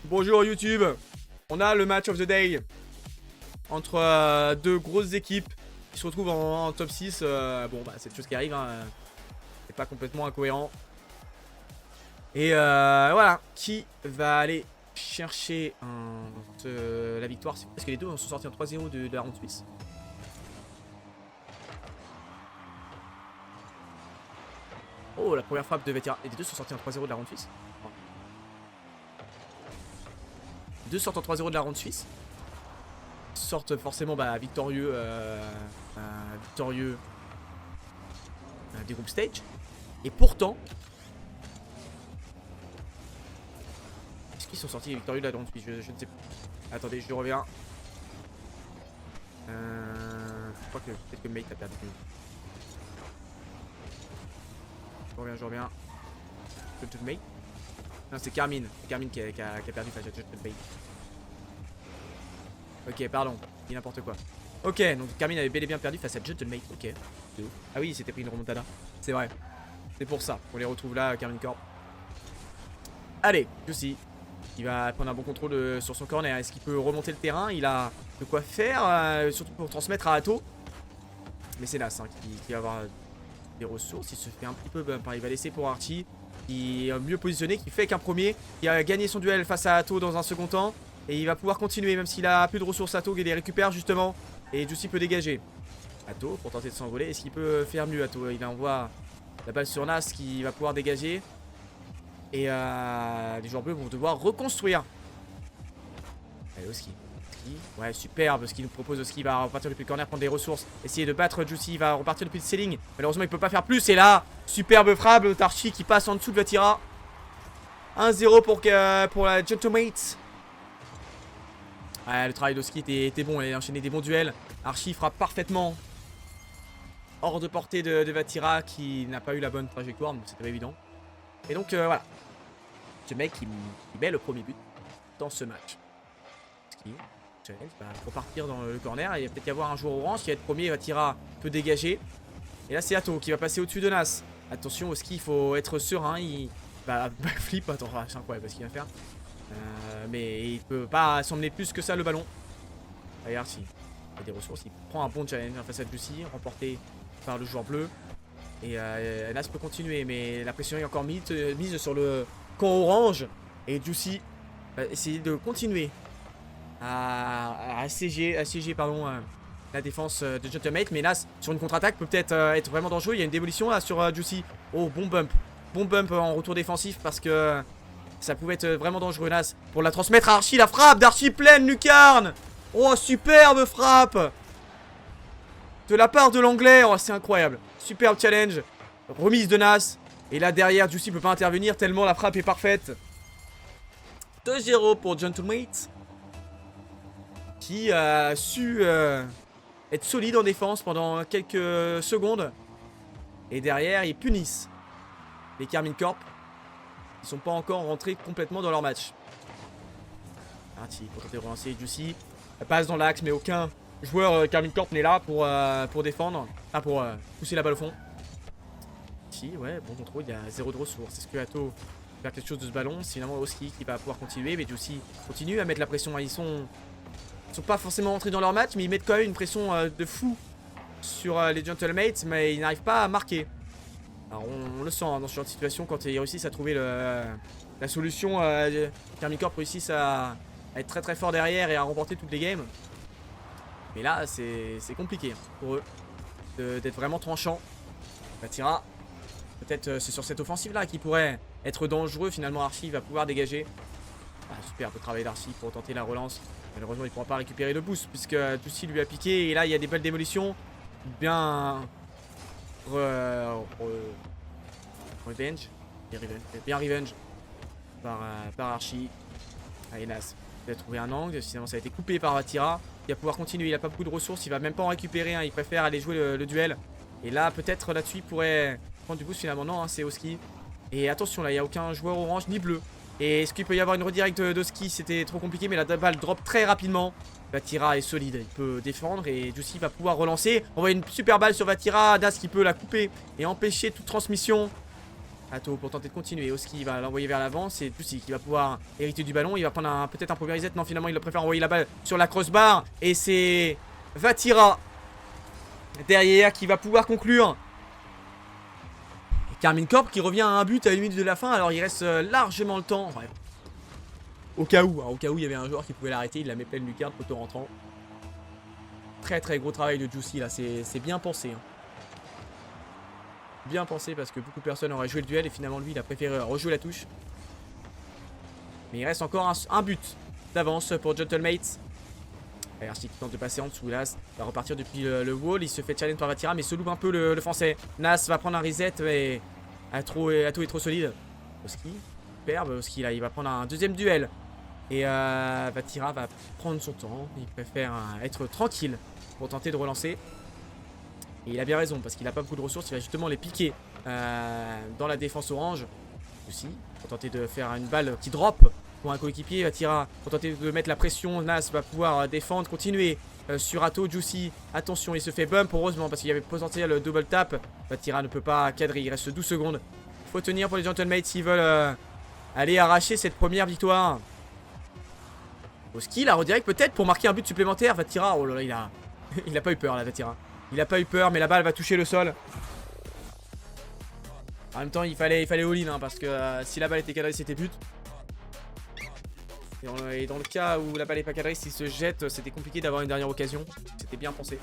Bonjour YouTube. On a le match of the day entre deux grosses équipes qui se retrouvent en top 6. Bon bah c'est une chose qui arrive, hein. C'est pas complètement incohérent. Et voilà, qui va aller chercher la victoire? Est-ce que les deux sont sortis en 3-0 de la ronde suisse? Oh, la première frappe de Vetira. Et les deux sont sortis en 3-0 de la ronde suisse. Les deux sortent en 3-0 de la ronde suisse. Sortent forcément victorieux, des group stage. Et pourtant, est-ce qu'ils sont sortis victorieux de la ronde suisse? Je ne sais pas. Attendez, je reviens. Je crois que peut-être que Mate a perdu. Je reviens. Judgment Mate. Non, c'est Carmine. C'est Carmine qui a perdu face à Judgment Mate. Ok, pardon. Dis n'importe quoi. Ok, donc Carmine avait bel et bien perdu face à Judgment Mate. Ok. Ah oui, il s'était pris une remontada. C'est vrai. C'est pour ça. On les retrouve là, Carmine Corp. Allez, Juicy. Il va prendre un bon contrôle sur son corner. Est-ce qu'il peut remonter le terrain? Il a de quoi faire, surtout pour transmettre à Atto. Mais c'est Nas qui va avoir des ressources. Il se fait un petit peu bump. Il va laisser pour Archie, qui est mieux positionné, qui fait qu'un premier, qui a gagné son duel face à Atto dans un second temps. Et il va pouvoir continuer, même s'il a plus de ressources. Atto, il les récupère justement. Et Juicy peut dégager. Atto, pour tenter de s'envoler. Est-ce qu'il peut faire mieux, Atto? Il envoie la balle sur Nas qui va pouvoir dégager. Et les joueurs bleus vont devoir reconstruire. Allez, Oski. Ouais, superbe ce qu'il nous propose. Oski va repartir depuis le corner, prendre des ressources, essayer de battre Juicy. Il va repartir depuis le ceiling. Malheureusement, il peut pas faire plus. Et là, superbe frappe de Tarchi qui passe en dessous de Vatira. 1-0 pour la Gentlemate. Ouais, le travail d'Oski était bon. Il a enchaîné des bons duels. Archie frappe parfaitement hors de portée de Vatira qui n'a pas eu la bonne trajectoire, donc c'était pas évident. Et donc voilà. Ce mec qui met le premier but dans ce match. Challenge va repartir dans le corner. Il va peut-être y avoir un joueur orange qui va être premier. Vatira peut dégager. Et là c'est Atto qui va passer au-dessus de Nas. Attention au ski, il faut être serein. Il va flip. Attends, c'est incroyable ce qu'il va faire. Mais il peut pas s'emmener plus que ça le ballon. Regarde si il a des ressources. Il prend un bon challenge face à Juicy, remporté par le joueur bleu. Et Nas peut continuer, mais la pression est encore mise sur le camp orange. Et Juicy va essayer de continuer à assiéger la défense de Gentlemate. Mais Nas, sur une contre-attaque, peut peut-être être vraiment dangereux. Il y a une démolition là sur Juicy. Oh, bon bump. Bon bump en retour défensif parce que ça pouvait être vraiment dangereux. Nas pour la transmettre à Archie. La frappe d'Archie pleine lucarne. Oh, superbe frappe de la part de l'anglais. Oh, c'est incroyable. Superbe challenge. Remise de Nas. Et là derrière, Juicy peut pas intervenir tellement la frappe est parfaite. 2-0 pour Gentlemate. Qui a su être solide en défense pendant quelques secondes. Et derrière, ils punissent les Carmine Corp. Ils sont pas encore rentrés complètement dans leur match. Archie pour tenter de relancer Juicy. Elle passe dans l'axe, mais aucun joueur Carmine Corp n'est là pour défendre. Ah, pour pousser la balle au fond. Si, ouais, bon contrôle, il y a 0 de ressources. Est-ce que Atto va faire quelque chose de ce ballon? C'est finalement Oski qui va pouvoir continuer, mais Juicy continue à mettre la pression. Ils sont pas forcément rentrés dans leur match, mais ils mettent quand même une pression de fou sur les Gentlemates, mais ils n'arrivent pas à marquer. Alors on le sent hein, dans ce genre de situation quand ils réussissent à trouver la solution. Carmine Corp réussissent à être très très fort derrière et à remporter toutes les games. Mais là c'est compliqué hein, pour eux d'être vraiment tranchant. Vatira, peut-être c'est sur cette offensive là qui pourrait être dangereux. Finalement Archie va pouvoir dégager. Super, peu travail d'Archie pour tenter la relance. Malheureusement il ne pourra pas récupérer le boost puisque Juicy lui a piqué. Et là il y a des belles démolitions. Bien revenge. Bien revenge par Archie. Allez Nas, il a trouvé un angle. Sinon ça a été coupé par Vatira. Il va pouvoir continuer, il a pas beaucoup de ressources. Il va même pas en récupérer hein. Il préfère aller jouer le duel. Et là peut-être là-dessus il pourrait prendre du boost. Finalement non hein, c'est Oski. Et attention là il n'y a aucun joueur orange ni bleu. Et est-ce qu'il peut y avoir une redirect d'Oski? C'était trop compliqué, mais la balle drop très rapidement. Vatira est solide, il peut défendre et Juicy va pouvoir relancer. Envoyer une super balle sur Vatira. Das qui peut la couper et empêcher toute transmission. Ato pour tenter de continuer. Oski va l'envoyer vers l'avant. C'est Juicy qui va pouvoir hériter du ballon. Il va prendre peut-être un premier reset. Non, finalement, il préfère envoyer la balle sur la crossbar. Et c'est Vatira derrière qui va pouvoir conclure. Et Carmine Corp qui revient à un but à 1 minute de la fin. Alors, il reste largement le temps. Enfin, au cas où. Au cas où il y avait un joueur qui pouvait l'arrêter. Il la met pleine lucarne, poteau rentrant. Très très gros travail de Juicy là. C'est bien pensé. Bien pensé parce que beaucoup de personnes auraient joué le duel et finalement lui il a préféré rejouer la touche. Mais il reste encore un but d'avance pour Gentlemate. Archie qui tente de passer en dessous. Là, va repartir depuis le wall. Il se fait challenge par Vatira mais se loupe un peu le français. Nas va prendre un reset mais Ato est trop solide. Oski, superbe. Oski là il va prendre un deuxième duel. Et Vatira va prendre son temps. Il préfère être tranquille pour tenter de relancer. Et il a bien raison parce qu'il n'a pas beaucoup de ressources. Il va justement les piquer dans la défense orange. Aussi, pour tenter de faire une balle qui drop pour un coéquipier. Vatira pour tenter de mettre la pression. Nas va pouvoir défendre, continuer sur Ato. Juicy, attention, il se fait bump heureusement parce qu'il y avait potentiel le double tap. Vatira ne peut pas cadrer, il reste 12 secondes. Il faut tenir pour les Gentlemates s'ils veulent aller arracher cette première victoire. Oski, là, redirect peut-être pour marquer un but supplémentaire. Vatira, oh là là, il a pas eu peur là, Vatira. Il a pas eu peur, mais la balle va toucher le sol. En même temps, il fallait all-in hein, parce que si la balle était cadrée, c'était but. Et dans le cas où la balle n'est pas cadrée, s'il se jette, c'était compliqué d'avoir une dernière occasion. C'était bien pensé.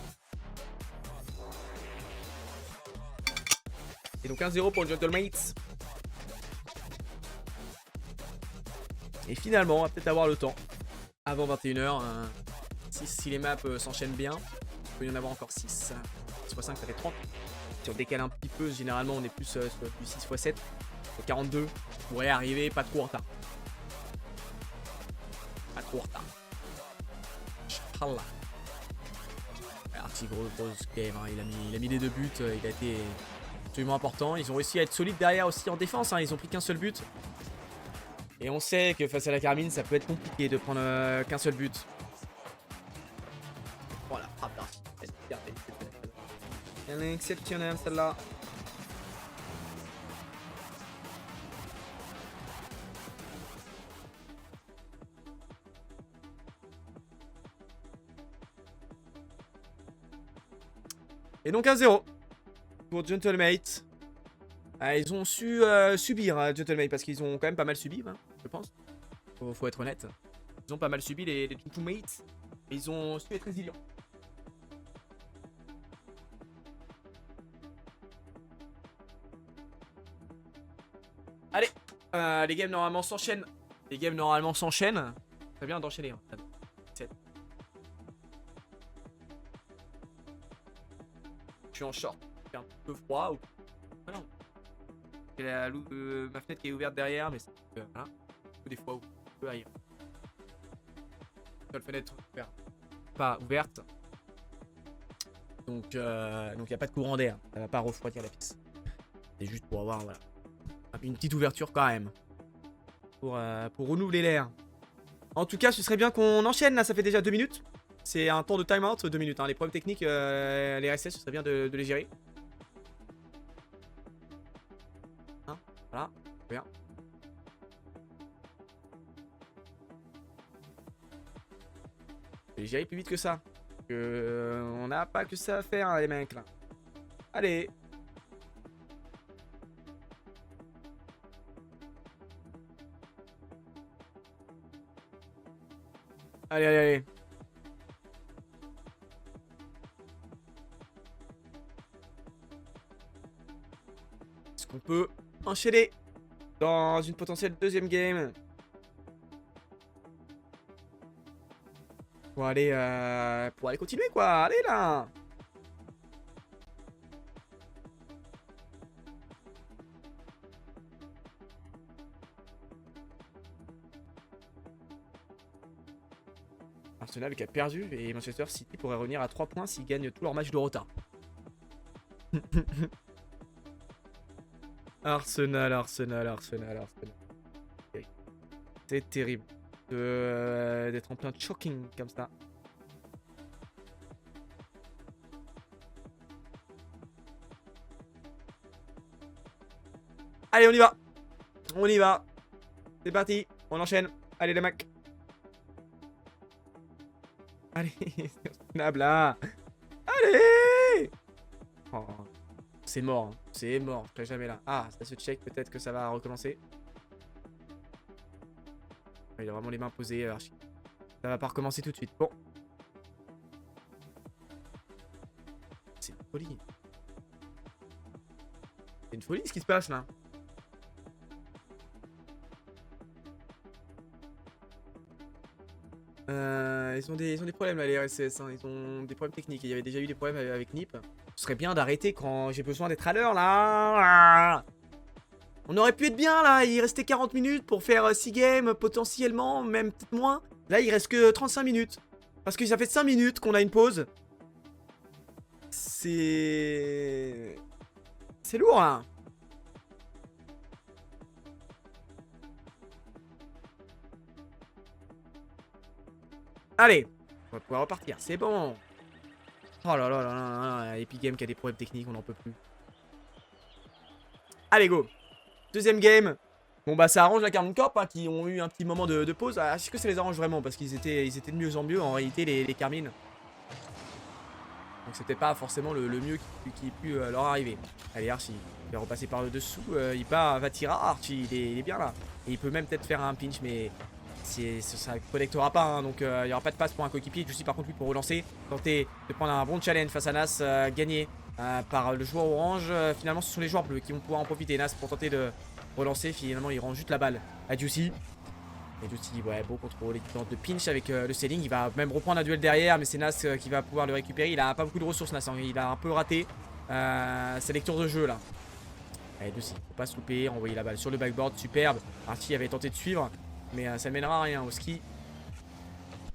Et donc 1-0 pour le Gentlemates. Et finalement, on va peut-être avoir le temps. Avant 21 h. Si les maps s'enchaînent bien. Il peut y en avoir encore 6. 6 x 5, ça fait 30. Si on décale un petit peu, généralement on est plus sur du 6 x 7. 42. On pourrait arriver pas trop en retard. Pas trop en retard. Inch'Allah. Archie, grosse game. Hein. Il a mis les 2 buts. Il a été absolument important. Ils ont réussi à être solides derrière aussi en défense. Hein. Ils ont pris qu'un seul but. Et on sait que face à la Carmine, ça peut être compliqué de prendre qu'un seul but. Voilà, frappe d'Archie. Elle est exceptionnelle celle-là. Et donc 1-0 pour Gentlemate. Ils ont su subir Gentlemate parce qu'ils ont quand même pas mal subi, hein, je pense. Faut être honnête. Ils ont pas mal subi les Gentlemates. Et ils ont su être résilients. Allez, les games normalement s'enchaînent. Très bien d'enchaîner. Hein. 7. Je suis en short. C'est un peu froid. Ou... Ah non. Ma fenêtre qui est ouverte derrière, mais c'est voilà. Des fois où je peux arriver. Seule fenêtre ouverte. Pas ouverte. Donc il n'y a pas de courant d'air. Ça va pas refroidir la pièce. C'est juste pour avoir voilà, une petite ouverture quand même. Pour renouveler l'air. En tout cas, ce serait bien qu'on enchaîne là. Ça fait déjà 2 minutes. C'est un temps de time-out, 2 minutes. Hein. Les problèmes techniques, les RSS, ce serait bien de les gérer. Hein, voilà, bien. Je vais les gérer plus vite que ça. On n'a pas que ça à faire, hein, les mecs là. Allez. Allez, allez, allez. Est-ce qu'on peut enchaîner dans une potentielle deuxième game? Pour aller continuer quoi. Allez là. Arsenal qui a perdu et Manchester City pourrait revenir à 3 points s'ils gagnent tous leurs matchs de retard. Arsenal. C'est terrible d'être en plein choking comme ça. Allez, on y va. On y va. C'est parti. On enchaîne. Allez, les mecs. Allez, c'est raisonnable là. Allez. Oh, c'est mort. Hein. C'est mort. Je serai jamais là. Ah, ça se check. Peut-être que ça va recommencer. Il a vraiment les mains posées, Archie. Ça va pas recommencer tout de suite. Bon. C'est une folie. C'est une folie ce qui se passe là. Ils ont des problèmes là, les RSS. Hein. Ils ont des problèmes techniques. Il y avait déjà eu des problèmes avec Nip. Ce serait bien d'arrêter quand j'ai besoin d'être à l'heure là. On aurait pu être bien là. Il restait 40 minutes pour faire 6 games potentiellement, même peut-être moins. Là, il reste que 35 minutes. Parce que ça fait 5 minutes qu'on a une pause. C'est lourd là. Allez, on va pouvoir repartir, c'est bon. Oh là là là là là, Epic Games qui a des problèmes techniques, on n'en peut plus. Allez, go. Deuxième game. Bon bah ça arrange la Carmine Corp hein, qui ont eu un petit moment de pause. Ah, est-ce que ça les arrange vraiment? Parce qu'ils étaient de mieux en mieux en réalité les Carmine. Donc c'était pas forcément le mieux qui ait pu leur arriver. Allez Archie, il va repasser par le dessous. Il va tirer. Archie, il est bien là. Et il peut même peut-être faire un pinch mais... ça ne connectera pas, hein, donc il n'y aura pas de passe pour un coéquipier. Jussi par contre lui pour relancer, tenter de prendre un bon challenge face à Nas, gagné par le joueur orange. Finalement ce sont les joueurs bleus qui vont pouvoir en profiter. Nas pour tenter de relancer, finalement il rend juste la balle à Jussi. Et Jussi, ouais, beau contrôle, il tente de pinch avec le selling. Il va même reprendre un duel derrière, mais c'est Nas qui va pouvoir le récupérer. Il a pas beaucoup de ressources Nas, hein, il a un peu raté sa lecture de jeu là. Allez Jussi, faut pas se louper, envoyer la balle sur le backboard, superbe. Archie avait tenté de suivre. Mais ça mènera à rien. Oski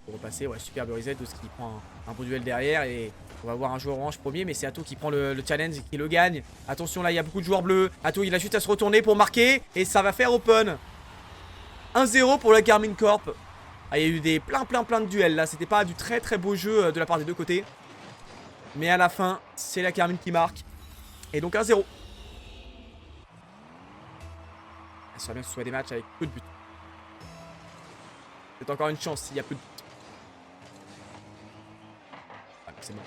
pour repasser, ouais, superbe reset. Oski prend un beau duel derrière et on va voir un joueur orange premier. Mais c'est Atto qui prend le challenge et qui le gagne. Attention là, il y a beaucoup de joueurs bleus. Atto il a juste à se retourner pour marquer et ça va faire open. 1-0 pour la Carmine Corp. Ah, il y a eu plein de duels là. C'était pas du très beau jeu de la part des deux côtés. Mais à la fin, c'est la Carmine qui marque. Et donc 1-0. Il serait bien que ce soit des matchs avec peu de buts. C'est encore une chance s'il y a peu de... Ah, c'est mort.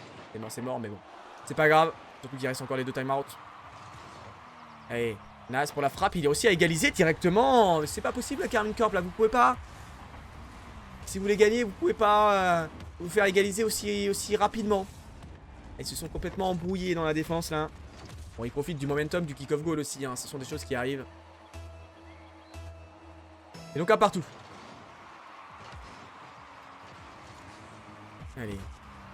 C'est mort, mais bon. C'est pas grave. Surtout qu'il reste encore les 2 timeouts. Allez, Nas pour la frappe. Il est aussi à égaliser directement. C'est pas possible la Carmine Corp là. Vous pouvez pas... Si vous voulez gagner, vous pouvez pas vous faire égaliser aussi rapidement. Ils se sont complètement embrouillés dans la défense là. Bon, ils profitent du momentum du kick-off goal aussi. Hein. Ce sont des choses qui arrivent. Et donc un partout. Allez,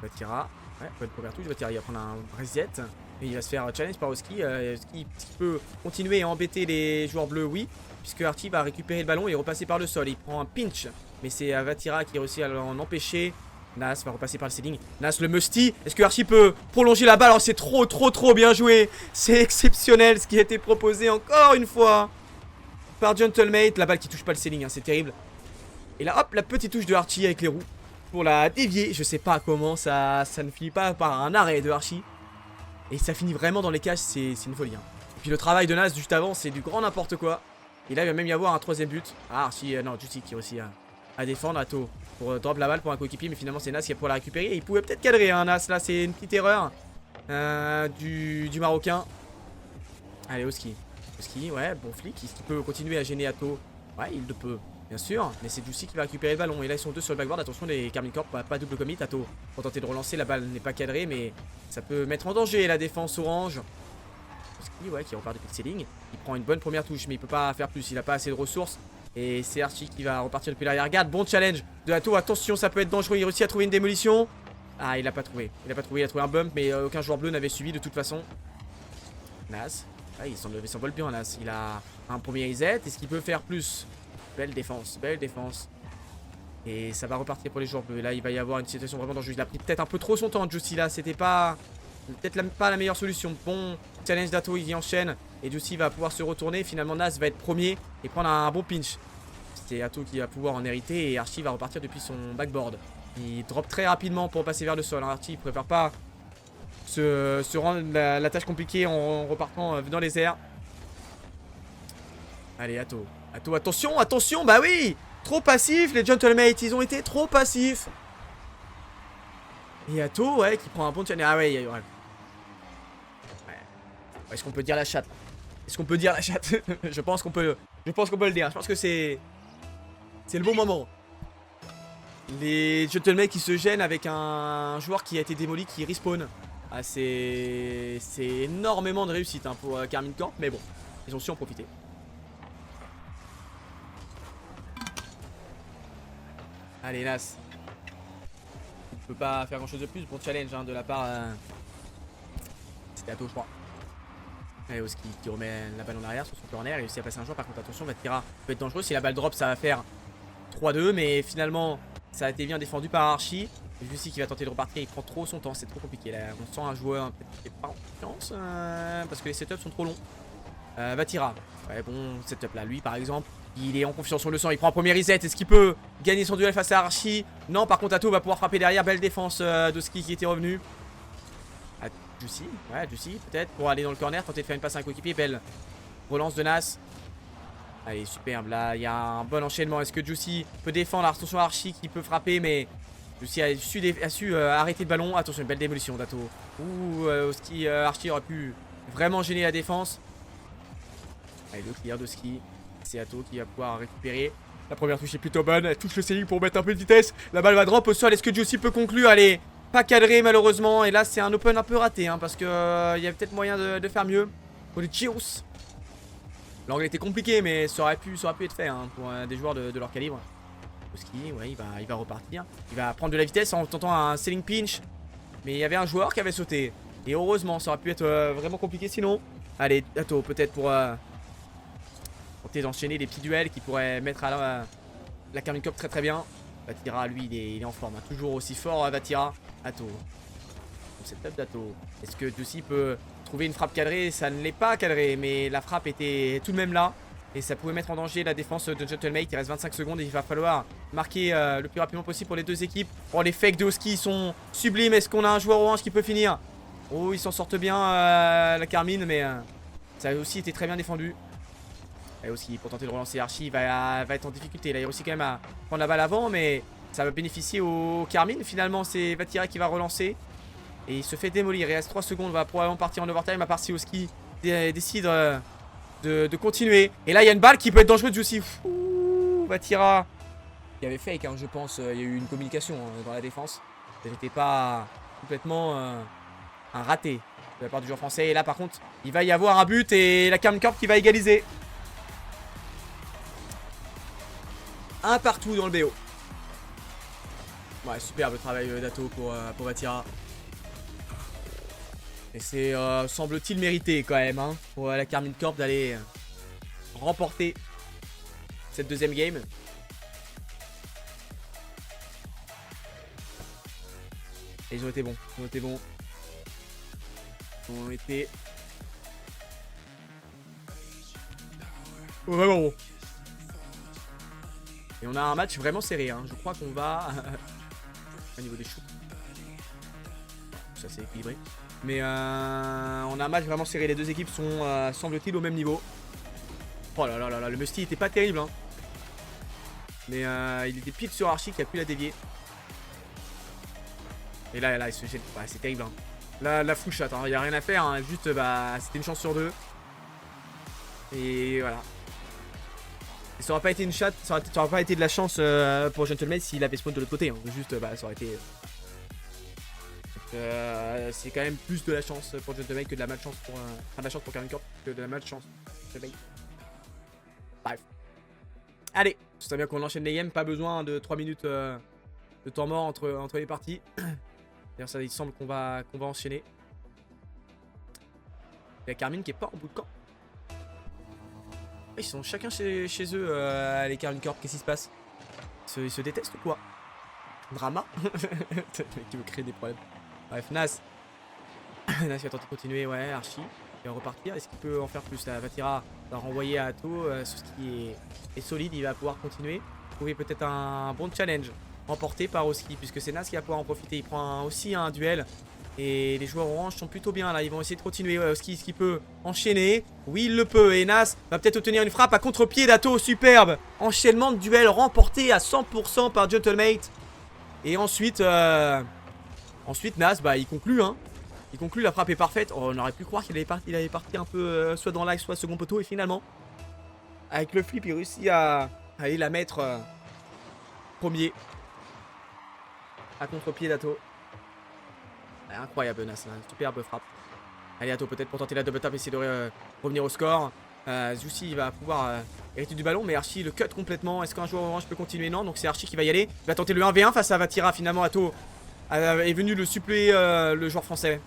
Vatira. Ouais, bonne première touche. Vatira, il va prendre un reset. Et il va se faire challenge par Oski. Oski peut continuer à embêter les joueurs bleus, oui. Puisque Archie va récupérer le ballon et repasser par le sol. Il prend un pinch. Mais c'est Vatira qui réussit à l'en empêcher. Nas va repasser par le ceiling. Nas le musty. Est-ce que Archie peut prolonger la balle? Alors c'est trop bien joué. C'est exceptionnel ce qui a été proposé encore une fois par Gentlemate. La balle qui touche pas le ceiling, hein, c'est terrible. Et là, hop, la petite touche de Archie avec les roues. Pour la dévier, je sais pas comment, ça ne finit pas par un arrêt de Archie. Et ça finit vraiment dans les cages, c'est une folie. Hein. Et puis le travail de Nas juste avant, c'est du grand n'importe quoi. Et là, il va même y avoir un 3ème but. Ah, Archie, non, Jussi qui réussit à défendre, Atto pour drop la balle pour un coéquipier. Mais finalement, c'est Nas qui a pour la récupérer. Et il pouvait peut-être cadrer, hein, Nas. Là, c'est une petite erreur du Marocain. Allez, Oski. Oski, ouais, bon flic. Est-ce qu'il peut continuer à gêner Atto? Ouais, il le peut. Bien sûr, mais c'est Jussi qui va récupérer le ballon. Et là, ils sont deux sur le backboard. Attention, les Carmine Corp, pas double commit. Atto pour tenter de relancer. La balle n'est pas cadrée, mais ça peut mettre en danger la défense orange. Oski, ouais, qui repart depuis le ceiling. Il prend une bonne première touche, mais il peut pas faire plus. Il a pas assez de ressources. Et c'est Archie qui va repartir depuis l'arrière. Regarde, bon challenge de Atto. Attention, ça peut être dangereux. Il réussit à trouver une démolition. Ah, il a pas trouvé. Il a trouvé un bump, mais aucun joueur bleu n'avait suivi de toute façon. Nas. Ah, il s'envole bien, Nas. Il a un premier reset. Est-ce qu'il peut faire plus? Belle défense, belle défense. Et ça va repartir pour les joueurs bleus. Et là, il va y avoir une situation vraiment dangereuse. Il a pris peut-être un peu trop son temps, Jussi, là. C'était pas... peut-être pas la meilleure solution. Bon challenge d'Atto, il y enchaîne. Et Jussi va pouvoir se retourner. Finalement, Nas va être premier et prendre un bon pinch. C'est Atto qui va pouvoir en hériter. Et Archie va repartir depuis son backboard. Il drop très rapidement pour passer vers le sol. Archie, il préfère pas se rendre la tâche compliquée en repartant dans les airs. Allez, Atto. Atto, attention, attention. Bah oui. Trop passif, les Gentlemates. Ils ont été trop passifs. Et Atto, ouais, qui prend un bon challenge. Ah ouais, ouais. Est-ce qu'on peut dire la chatte? Est-ce qu'on peut dire la chatte? Je pense qu'on peut le dire. Je pense que c'est le bon moment. Les Gentlemen qui se gênent avec un joueur qui a été démoli, qui respawn. Ah, c'est énormément de réussite hein, pour Karmine Corp, mais bon, ils ont su en profiter. Allez, Nas. Je peux pas faire grand chose de plus. Bon challenge hein, de la part. C'était Atto, je crois. Allez, Oski qui remet la balle en arrière sur son corner. Il réussit à passer un joueur. Par contre, attention, Vatira peut être dangereux. Si la balle drop, ça va faire 3-2. Mais finalement, ça a été bien défendu par Archie. Jussi qui va tenter de repartir. Il prend trop son temps. C'est trop compliqué. Là, on sent un joueur qui n'est pas en confiance. Parce que les setups sont trop longs. Vatira. Ouais, bon setup là. Lui, par exemple, il est en confiance, on le sent. Il prend un premier reset. Est-ce qu'il peut gagner son duel face à Archie? Non, par contre, Atto va pouvoir frapper derrière. Belle défense d'Oski qui était revenu. Jussi, ouais, Jussi, peut-être, pour aller dans le corner, tenter de faire une passe à un coéquipier. Belle relance de Nas. Allez, superbe, là, il y a un bon enchaînement. Est-ce que Jussi peut défendre? Attention à Archie qui peut frapper, mais Jussi a su arrêter le ballon. Attention, une belle démolition d'Atto. Ouh, Archie aurait pu vraiment gêner la défense. Allez, le clear d'Oski. C'est Atto qui va pouvoir récupérer. La première touche est plutôt bonne. Elle touche le ceiling pour mettre un peu de vitesse. La balle va drop au sol. Est-ce que Jussi peut conclure? Allez. Pas cadré malheureusement. Et là c'est un open un peu raté hein, parce que il y a peut-être moyen de faire mieux. Pour les Chios. L'angle était compliqué mais ça aurait pu être fait hein, pour des joueurs de leur calibre. Oski, ouais, il va repartir. Il va prendre de la vitesse en tentant un selling pinch. Mais il y avait un joueur qui avait sauté. Et heureusement ça aurait pu être vraiment compliqué sinon. Allez, Atto peut-être pour tenter d'enchaîner les petits duels qui pourraient mettre à la Karmine Corp très bien. Vatira, lui, il est en forme. Hein. Toujours aussi fort, Vatira. Atto. C'est top d'Atto. Est-ce que Jussi peut trouver une frappe cadrée? Ça ne l'est pas cadré, mais la frappe était tout de même là. Et ça pouvait mettre en danger la défense de Gentlemate. Il reste 25 secondes et il va falloir marquer le plus rapidement possible pour les deux équipes. Oh, les fakes de Oski sont sublimes. Est-ce qu'on a un joueur orange qui peut finir? Oh, ils s'en sortent bien, la Karmine, mais ça a aussi été très bien défendu. Et aussi pour tenter de relancer Archie, il va être en difficulté. Là, il réussit quand même à prendre la balle avant, mais ça va bénéficier au Karmine. Finalement, c'est Vatira qui va relancer. Et il se fait démolir. Il reste 3 secondes. On va probablement partir en overtime. À part si Oski décide de continuer. Et là, il y a une balle qui peut être dangereuse aussi. Vatira. Il y avait fake, hein, je pense. Il y a eu une communication hein, dans la défense. Ça n'était pas complètement un raté de la part du joueur français. Et là, par contre, il va y avoir un but et la Karmine Corp qui va égaliser. Un partout dans le BO. Ouais, superbe travail d'Atto pour Vatira. Et c'est, semble-t-il, mérité quand même hein, pour la Karmine Corp d'aller remporter cette deuxième game. Et ils ont été bons. Ils ont été bons. Ils ont été vraiment bons. Et on a un match vraiment serré. Hein. Je crois qu'on va... au niveau des shoots. Ça c'est équilibré. Mais on a un match vraiment serré. Les deux équipes sont, semble-t-il, au même niveau. Oh là là là là. Le Musty était pas terrible. Hein. Mais il était pile sur Archie qui a pu la dévier. Et là il se jette. Ouais, c'est terrible. Hein. Là, la full shot. Il n'y a rien à faire. Hein. Juste, c'était une chance sur deux. Et voilà. Et ça aurait pas été une chatte, ça aurait pas été de la chance pour Gentleman s'il avait spawn de l'autre côté. Hein. Juste, ça aurait été. C'est quand même plus de la chance pour Gentleman que de la malchance pour. Enfin, de la chance pour Karmine Corp que de la malchance. Bref. Allez, ce serait bien qu'on enchaîne les games. Pas besoin de 3 minutes de temps mort entre les parties. D'ailleurs, ça il semble qu'on va enchaîner. Il y a Karmine qui est pas en bout de camp. Ils sont chacun chez eux, les Karmine Corp. Qu'est-ce qui se passe? Ils se détestent ou quoi? Drama. Le mec qui veut créer des problèmes. Bref, Nas. Nas va tenter de continuer. Ouais, Archie. Il va repartir. Est-ce qu'il peut en faire plus? La Vatira va renvoyer à Atto. Ce qui est solide. Il va pouvoir continuer. Trouver peut-être un bon challenge remporté par Oski. Puisque c'est Nas qui va pouvoir en profiter. Il prend aussi un duel Et les joueurs orange sont plutôt bien là. Ils vont essayer de continuer. Ouais, Oski, ce qui peut enchaîner. Oui, il le peut. Et Nas va peut-être obtenir une frappe à contre-pied d'Ato. Superbe. Enchaînement de duel remporté à 100% par Gentlemate. Et ensuite, ensuite Nas, bah, il conclut. Hein. Il conclut. La frappe est parfaite. Oh, on aurait pu croire qu'il avait parti un peu soit dans l'axe, soit second poteau. Et finalement, avec le flip, il réussit à aller la mettre premier. À contre-pied d'Ato. Incroyable Nas, une superbe frappe. Allez Ato peut-être pour tenter la double tap, essayer de revenir au score. Zoussi il va pouvoir hériter du ballon, mais Archie le cut complètement. Est-ce qu'un joueur orange peut continuer? Non, donc c'est Archie qui va y aller. Il va tenter le 1v1 face à Vatira. Finalement Ato est venu le suppléer le joueur français.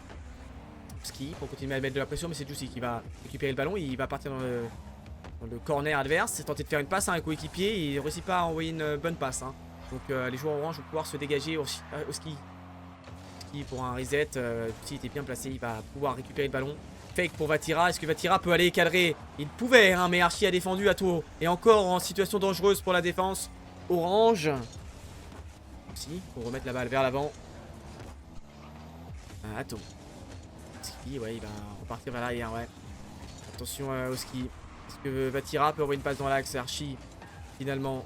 Ski pour continuer à mettre de la pression, mais c'est Zoussi qui va récupérer le ballon. Il va partir dans le corner adverse. C'est tenter de faire une passe à un coéquipier. Il ne réussit pas à envoyer une bonne passe. Hein. Donc les joueurs orange vont pouvoir se dégager au ski. Pour un reset, s'il était bien placé, il va pouvoir récupérer le ballon. Fake pour Vatira, est-ce que Vatira peut aller cadrer? Il pouvait, hein, mais Archie a défendu Ato. Et encore en situation dangereuse pour la défense orange. Si, pour remettre la balle vers l'avant. Ato. Ski, ouais, il va repartir vers l'arrière, ouais. Attention au ski. Est-ce que Vatira peut envoyer une passe dans l'axe? Archie, finalement,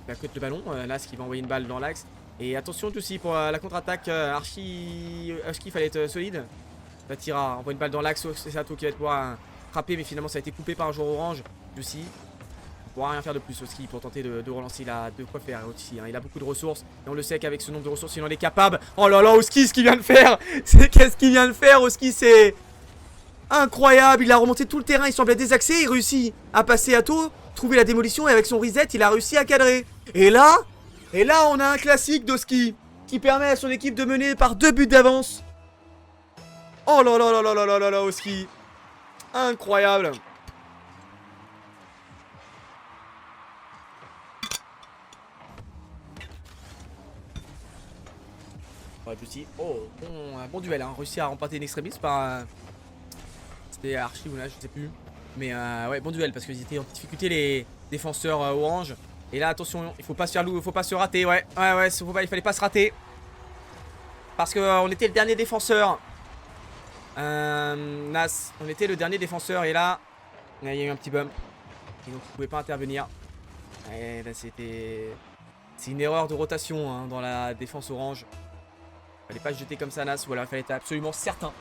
il va cut le ballon. Là, ce qui va envoyer une balle dans l'axe. Et attention aussi pour la contre-attaque, Archie, il fallait être solide. Vatira envoie une balle dans l'axe, c'est Ato qui va pouvoir frapper, mais finalement ça a été coupé par un joueur orange. Aussi, il ne pourra rien faire de plus Oski pour tenter de relancer. Il a de quoi faire aussi, hein. Il a beaucoup de ressources, et on le sait qu'avec ce nombre de ressources, il en est capable. Oh là là, Oski, ce qu'il vient de faire, qu'est-ce qu'il vient de faire, Oski, c'est incroyable. Il a remonté tout le terrain, il semblait désaxé, il réussit à passer Ato, trouver la démolition, et avec son reset, il a réussi à cadrer. Et là, on a un classique d'Oski qui permet à son équipe de mener par 2 buts d'avance. Oh là là là là là là là là, Oski. Incroyable. Ouais, aussi. Oh, un bon duel, hein. Réussi à remporter une extrémiste par... C'était Archie ou là, je sais plus. Mais ouais, bon duel parce qu'ils étaient en difficulté les défenseurs orange. Et là attention, il faut pas se faire loup, il faut pas se rater, ouais, il fallait pas se rater. Parce qu'on était le dernier défenseur. Nas, on était le dernier défenseur et là, il y a eu un petit bump. Et donc il pouvait pas intervenir. Et là c'était... C'est une erreur de rotation hein, dans la défense orange. Fallait pas se jeter comme ça Nas, voilà, il fallait être absolument certain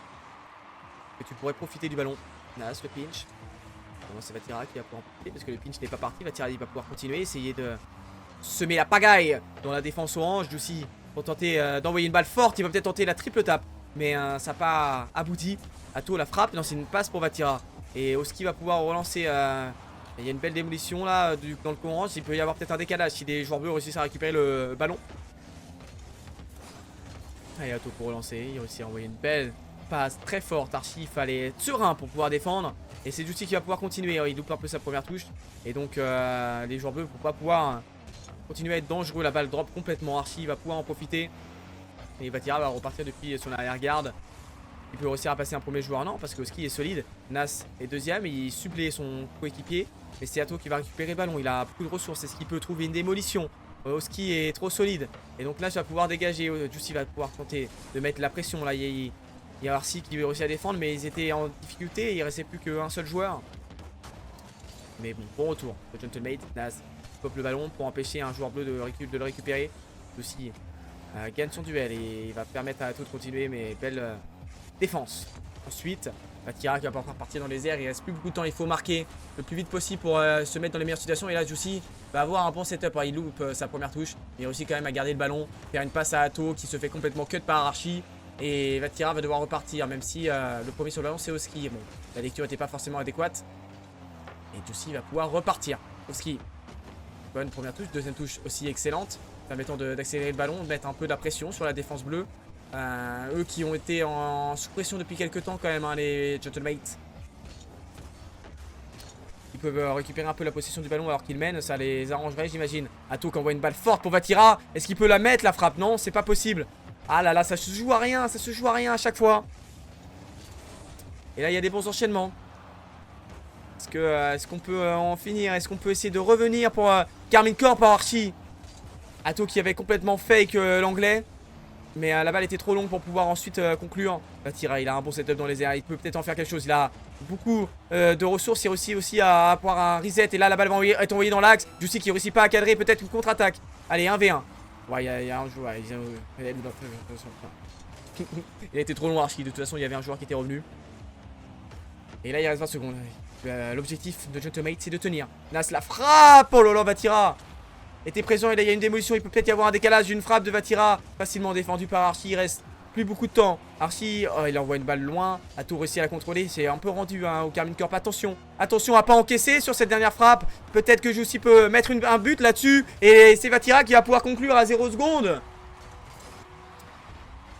que tu pourrais profiter du ballon. Nas, le pinch. C'est Vatira qui va pouvoir en profiter parce que le pinch n'est pas parti. Vatira il va pouvoir continuer, essayer de semer la pagaille dans la défense orange. Aussi pour tenter d'envoyer une balle forte. Il va peut-être tenter la triple tape, mais ça n'a pas abouti. Ato la frappe, non c'est une passe pour Vatira. Et Oski va pouvoir relancer. Il y a une belle démolition là dans le camp orange. Il peut y avoir peut-être un décalage si des joueurs bleus réussissent à récupérer le ballon. Allez Ato pour relancer, il réussit à envoyer une belle passe très forte. Archie il fallait être serein pour pouvoir défendre. Et c'est Justi qui va pouvoir continuer. Il loupe un peu sa première touche. Et donc les joueurs bleus ne vont pas pouvoir continuer à être dangereux. La balle drop complètement. Archie va pouvoir en profiter. Et Vatira va repartir depuis son arrière-garde. Il peut réussir à passer un premier joueur. Non, parce que Oski est solide. Nas est deuxième. Il supplée son coéquipier. Mais c'est Ato qui va récupérer le ballon. Il a beaucoup de ressources. Est-ce qu'il peut trouver une démolition? Oski est trop solide. Et donc là, je vais pouvoir dégager. Justi va pouvoir tenter de mettre la pression. Là, il y a Archie qui réussit à défendre, mais ils étaient en difficulté. Il ne restait plus qu'un seul joueur. Mais bon retour. Le Gentlemate, Nas pop le ballon pour empêcher un joueur bleu de le récupérer. Aussi gagne son duel et il va permettre à Ato de continuer. Mais belle défense. Ensuite, Vatira qui va pouvoir partir dans les airs. Il reste plus beaucoup de temps. Il faut marquer le plus vite possible pour se mettre dans les meilleures situations. Et là, Justi va avoir un bon setup. Il loupe sa première touche. Il réussit quand même à garder le ballon. Faire une passe à Ato qui se fait complètement cut par Archie. Et Vatira va devoir repartir, même si le premier sur le ballon c'est Oski. Bon, la lecture n'était pas forcément adéquate. Et Justi va pouvoir repartir. Oski, bonne première touche, deuxième touche aussi excellente, permettant d'accélérer le ballon, de mettre un peu de la pression sur la défense bleue. Eux qui ont été en sous-pression depuis quelques temps quand même, hein, les Gentlemates. Ils peuvent récupérer un peu la possession du ballon alors qu'ils mènent, ça les arrangerait j'imagine. Ato qui envoie une balle forte pour Vatira. Est-ce qu'il peut la mettre la frappe? Non, c'est pas possible. Ah là là, ça se joue à rien, ça se joue à rien à chaque fois. Et là, il y a des bons enchaînements. Est-ce qu'on peut en finir? Est-ce qu'on peut essayer de revenir pour Carmine Corp par Archie? Ato qui avait complètement fake l'anglais. Mais la balle était trop longue pour pouvoir ensuite conclure. Vatira, il a un bon setup dans les airs. Il peut peut-être en faire quelque chose. Il a beaucoup de ressources. Il réussit aussi à avoir un reset. Et là, la balle va être envoyée dans l'axe. Juicy qui réussit pas à cadrer. Peut-être une contre-attaque. Allez, 1v1. Ouais, il y a un joueur. Il a été trop long, Archie. De toute façon, il y avait un joueur qui était revenu. Et là, il reste 20 secondes. L'objectif de Gentlemate, c'est de tenir. Nas la frappe. Oh là là, Vatira était présent. Et là, il y a une démolition. Il peut peut-être y avoir un décalage d'une frappe de Vatira. Facilement défendu par Archie. Il reste plus beaucoup de temps. Archie, oh, il envoie une balle loin. A tout réussi à la contrôler. C'est un peu rendu hein, au Carmine Corp. Attention. Attention à pas encaisser sur cette dernière frappe. Peut-être que Juicy peut mettre un but là-dessus. Et c'est Vatira qui va pouvoir conclure à 0 secondes.